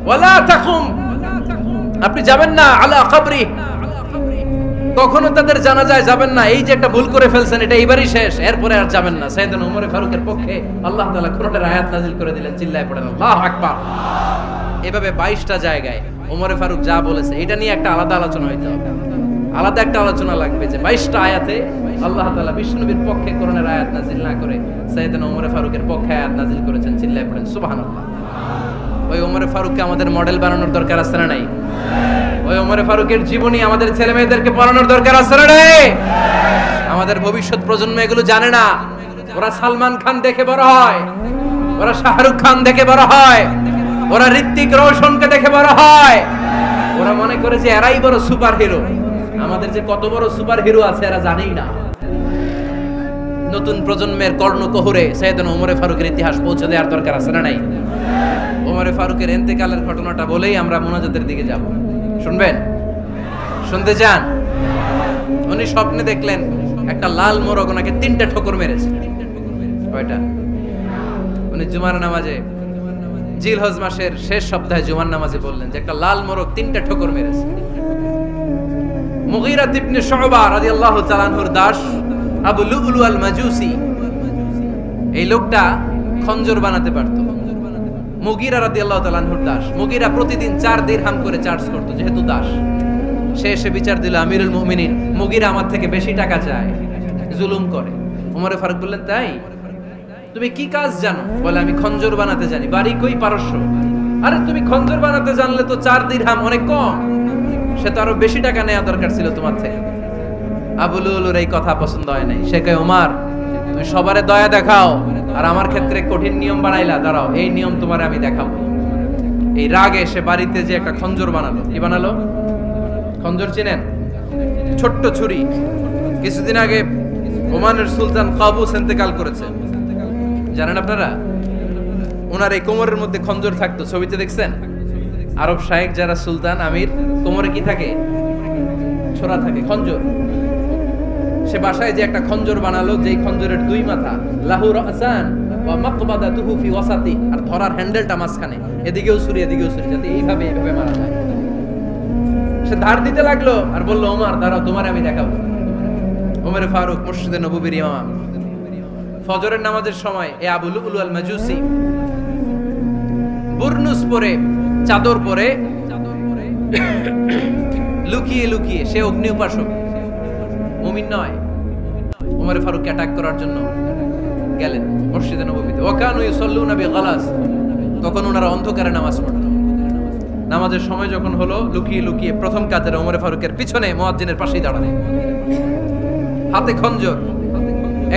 ওয়ালা তাকুম, আপনি যাবেন না আলা কবরি, কখনো তাদের জানাজায় যাবেন না। এই যে একটা ভুল করে ফেলছেন এটা এইবারই শেষ, এরপরে আর যাবেন না। সাইয়েদনা ওমর ফারুকের পক্ষে আল্লাহ তাআলা কোরআনের আয়াত নাযিল করে দিলেন। চিল্লায় পড়েন আল্লাহু আকবার। এভাবে 22টা জায়গায় ওমর ফারুক যা বলেছে এটা নিয়ে একটা আলাদা আলোচনা হইতে হবে, আলাদা একটা আলোচনা লাগবে যে 22টা আয়াতে আল্লাহ তাআলা বিশ্বনবীর পক্ষে কোরআনের আয়াত নাযিল না করে সাইয়েদনা ওমর ফারুকের পক্ষে আয়াত নাযিল করেছেন। চিল্লায় পড়েন সুবহানাল্লাহ। ওই ওমর ফারুককে আমাদের মডেল বানানোর দরকার আছে না নাই? ওই ওমর ফারুকের জীবনী আমাদের ছেলে মেয়েদেরকে পড়ানোর দরকার আছে না নাই? আমাদের ভবিষ্যৎ প্রজন্ম এগুলো জানে না। ওরা সালমান খান দেখে বড় হয়, ওরা শাহরুখ খান দেখে বড় হয়, ওরা ঋত্বিক রোশনকে দেখে বড় হয়। ওরা মনে করে যে এরাই বড় সুপার হিরো। আমাদের যে কত বড় সুপার হিরো আছে এরা জানেই না। নতুন প্রজন্মের কর্ণকোহরে সাইয়েদনা ওমর ফারুকের ইতিহাস পৌঁছে দেওয়ার দরকার আছে না নাই? ওমর ফারুকের ইন্তেকালের ঘটনাটা বলেই আমরা মুনাজাতের দিকে যাব। শুনবেন? শুনতে চান? উনি স্বপ্নে দেখলেন একটা লাল মোরগ ওনাকে 3টা ঠোকর মেরেছে। কয়টা? উনি জুমার নামাজে জিলহজ মাসের শেষ সপ্তাহে জুমার নামাজে বললেন যে একটা লাল মোরগ 3টা ঠোকর মেরেছে। মুগীরা ইবনে শুবা রাদিয়াল্লাহু তাআলা আনহুর দাস আবু লুলু আল মাজুসি, এই লোকটা খঞ্জর বানাতে পারত। মুগীরা রাদিয়াল্লাহু তাআলা আনহুর দাস। মুগীরা প্রতিদিন 4 দিরহাম করে চার্জ করত, যেহেতু দাস। সে এসে বিচার দিল আমিরুল মুমিনিন, মুগীরা আমার থেকে বেশি টাকা চায়, জুলুম করে। ওমর ফারুক বললেন তাই? তুমি কি কাজ জানো? বলে আমি খঞ্জর বানাতে জানি। বাড়ি কই? পারস্য। আরে তুমি খঞ্জর বানাতে জানলে তো 4 দিরহাম অনেক কম, সে তো আরো বেশি টাকা নেওয়া দরকার ছিল তোমার থেকে। আবু লুলুর এই কথা পছন্দ হয় নাই। সে কয় ওমর তুমি সবারে দয়া দেখাও আর আমার ক্ষেত্রে কঠিন নিয়ম বানাইলা, দাঁড়াও এই নিয়ম তোমার আমি দেখাবো। এই রাগে সে বাড়িতে যে একটা খঞ্জর বানালো। কি বানালো? খঞ্জর চিনেন? ছোট্ট ছুরি। কিছুদিন আগে ওমানের সুলতান কাবুস ইন্তেকাল করেছে, জানেন আপনারা? ওনার এই কোমরের মধ্যে খঞ্জর থাকতো, ছবিতে দেখছেন? আরব শায়েখ যারা সুলতান আমির, কোমরে কি থাকে? ছোরা থাকে, খঞ্জর। সে বাসায় যে একটা খঞ্জর বানালো, যেই খঞ্জরের 2 মাথা, লাহু রাসান ওয়া মাকবাদাতুহু ফি ওয়াসাতি, আর ধরার হ্যান্ডেলটা মাঝখানে, এদিকেও ছুরি এদিকেও ছুরি, যাতে এইভাবে মারা যায়। সে ধার দিতে লাগলো আর বলল, ওমর দাঁড়াও, তোমার আমি দেখাবো। ওমর ফারুক মসজিদে নববীর ইমাম। ফজরের নামাজের সময় এই আবু লুলু আল মাজুসি বুরনুস পরে, চাদর পরে, লুকিয়ে লুকিয়ে, সে অগ্নি উপাসক, মুমিন নয়। ওমর ফারুককে অ্যাটাক করার জন্য গেলেন মসজিদে নববীতে। ওয়াকানু ইউসাল্লুনা বিগালাস, তখন ওনারা অন্ধকারে নামাজ পড়ত। নামাজের সময় যখন হলো, লুকিয়ে লুকিয়ে প্রথম কাতারে ওমর ফারুকের পিছনে মুয়াজ্জিনের পাশেই দাঁড়ালেন, হাতে খঞ্জর।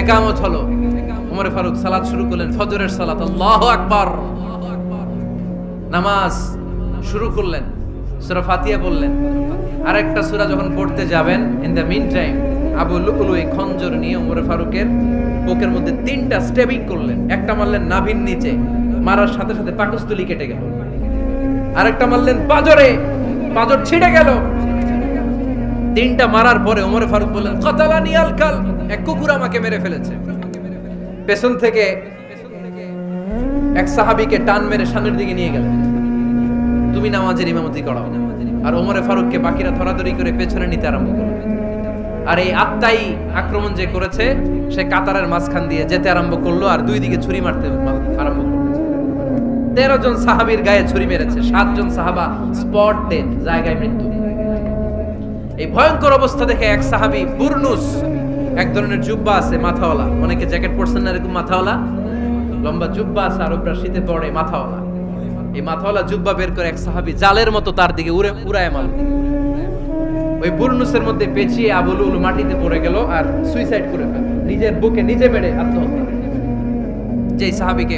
ইকামত হলো, ওমর ফারুক সালাত শুরু করলেন, ফজরের সালাত, আল্লাহু আকবার। নামাজ শুরু করলেন, সূরা ফাতিহা বললেন। আরেকটা সূরা যখন পড়তে যাবেন, in the mean time Abu Lulu এই খঞ্জর নিয়ে ওমর ফারুকের বুকের মধ্যে 3টা স্টেবিং করলেন। একটা মারলেন নাভির নিচে, মারার সাথে সাথে পাকস্থলী কেটে গেল। আরেকটা মারলেন পাজরে, পাজর ছিঁড়ে গেল। 3টা মারার পরে ওমর ফারুক বললেন, কাতালানি আল কাল, এক কুকুর আমাকে মেরে ফেলেছে। পেছন থেকে এক সাহাবীকে টান মেরে সামনের দিকে নিয়ে গেলেন, তুমি নামাজের ইমামতি করাও। আর ওমর ফারুককে বাকিরা ধরাধরি করে পেছনে নিতে আরম্ভ করল। আর এই আত্মাই আক্রমণ যে করেছে, সে কাতারের মাঝখান দিয়ে যেতে আরম্ভ করলো আর 2 দিকে ছুরি মারতে আরম্ভ করলো। 13 জন সাহাবীর গায়ে ছুরি মেরেছে, 7 জন সাহাবা স্পট ডেড, জায়গায় মৃত্যু। এই ভয়ঙ্কর অবস্থা দেখে এক সাহাবী বুরনুস, এক ধরনের জুব্বা আছে মাথাওয়ালা, অনেকে জ্যাকেট পরছেন না এরকম মাথাওয়ালা, লম্বা জুব্বা আছে, আরবরা শীতে পরে মাথাওয়ালা। এই মাথাওয়ালা জুব্বা বের করে এক সাহাবী জালের মতো তার দিকে উড়ায় মারল। ওই বুরনুসের মধ্যে পেঁচিয়ে আবু লুলু মাটিতে পড়ে গেল আর সুইসাইড করে ফেলল, নিজের বুকে নিজে মেরে আত্মহত্যা। যেই সাহাবীকে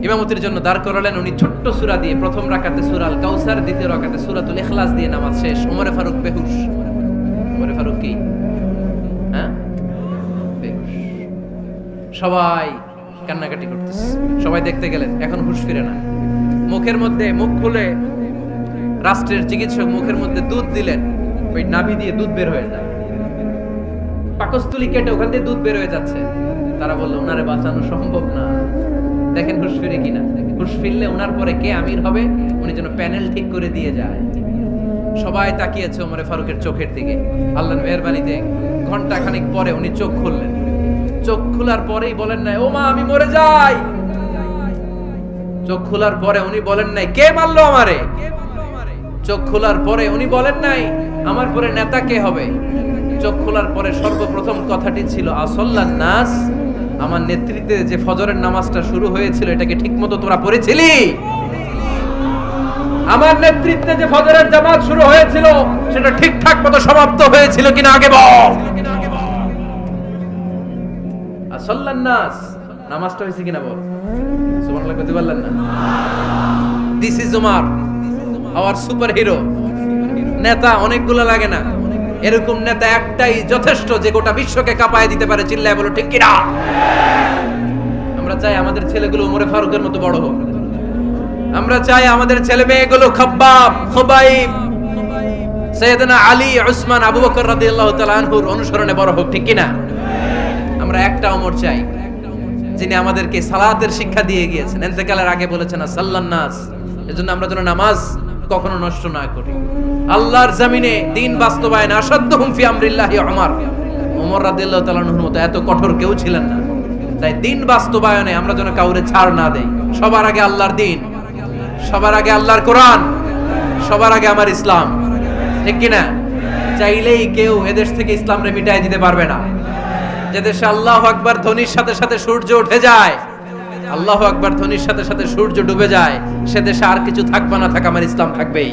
ইমামতির জন্য দাঁড় করালেন, উনি ছোট্ট সূরা দিয়ে প্রথম রাকাতে সূরা আল কাউসার, দ্বিতীয় রাকাতে সূরাতুল ইখলাস দিয়ে নামাজ শেষ। ওমর ফারুক বেহুশ। ওমর ফারুক কি বেহুশ। সবাই কান্নাকাটি করতেছে, সবাই দেখতে গেলেন, এখন হুঁশ ফিরে না। মুখের মধ্যে, মুখ খুলে রাষ্ট্রের চিকিৎসক মুখের মধ্যে দুধ দিলেন, ওই নাভি দিয়ে দুধ বের হয়ে যায়, পাকস্থলী কেটে ওখান দিয়ে দুধ বের হয়ে যাচ্ছে। তারা বলল, ওনারে বাঁচানো সম্ভব না, দেখেন হুঁশ ফিরে কিনা। হুঁশ ফিরলে ওনার পরে কে আমির হবে, উনি যেন প্যানেল ঠিক করে দিয়ে যায়। সবাই তাকিয়েছে ওমর ফারুকের চোখের দিকে। আল্লাহর মেহেরবানিতে ঘন্টা খানিক পরে উনি চোখ খুললেন। চোখ খোলার পরেই বলেন নাই, ও মা আমি মরে যাই। চোখ খোলার পরে উনি বলেন নাই, কে মারলো আমারে। চোখ খোলার পরে উনি বলেন নাই, আমার পরে নেতা কে হবে। চোখ খোলার পরে সর্বপ্রথম কথাটি ছিল, আসল্লান নাস, আমার নেতৃত্বে যে ফজরের নামাজটা শুরু হয়েছিল, এটাকে ঠিকমতো তোরা পড়েছিলি? আমার নেতৃত্বে যে ফজরের জামাত শুরু হয়েছিল, সেটা ঠিকঠাক মতো সমাপ্ত হয়েছিল কিনা আগে বল। আসল্লান নাস, নামাজটা হয়েছে কিনা বল। সুবহানাল্লাহ কইতে পারলেন না? This is Omar, hour super hero. নেতা অনেকগুলো লাগে না, এরকম নেতা একটাই যথেষ্ট, যে গোটা বিশ্বকে কাঁপায় দিতে পারে। চিল্লায় বলো ঠিক কিনা? আমরা চাই আমাদের ছেলেগুলো ওমর ফারুকের মতো বড় হোক। আমরা চাই আমাদের ছেলে মেয়েগুলো খাব্বাব, খুবাইব, সাইয়েদনা আলী, উসমান, আবু বকর রাদিয়াল্লাহু তাআলা আনহুর অনুসরণে বড় হোক, ঠিক কিনা? আমরা একটা ওমর চাই, যিনি আমাদেরকে সালাতের শিক্ষা দিয়ে গিয়েছেন, ইন্তেকালের আগে বলেছেন সাল্লান নাস। এজন্য আমরা যেন নামাজ কখনো নষ্ট না করি। আল্লাহর জমিনে দিন বাস্তবায়ন আসাদ্দুহুম ফি আমরিল্লাহি ওমর রাদিয়াল্লাহু তাআলা আনহুর মতো এত কঠোর কেউ ছিলেন না। তাই দিন বাস্তবায়নে আমরা যেন কাউরে ছাড় না দেই। সবার আগে আল্লাহর দিন, সবার আগে আল্লাহর কোরআন, সবার আগে আমার ইসলাম, ঠিক কিনা? চাইলেই কেউ এদেশ থেকে ইসলামরে মিটাই দিতে পারবে না। যে দেশে আল্লাহু আকবার ধ্বনির সাথে সাথে সূর্য উঠে যায়, আল্লাহু আকবার ধ্বনির সাথে সাথে সূর্য ডুবে যায়, সে দেশে আর কিছু থাকবে না থাক, আমার ইসলাম থাকবেই।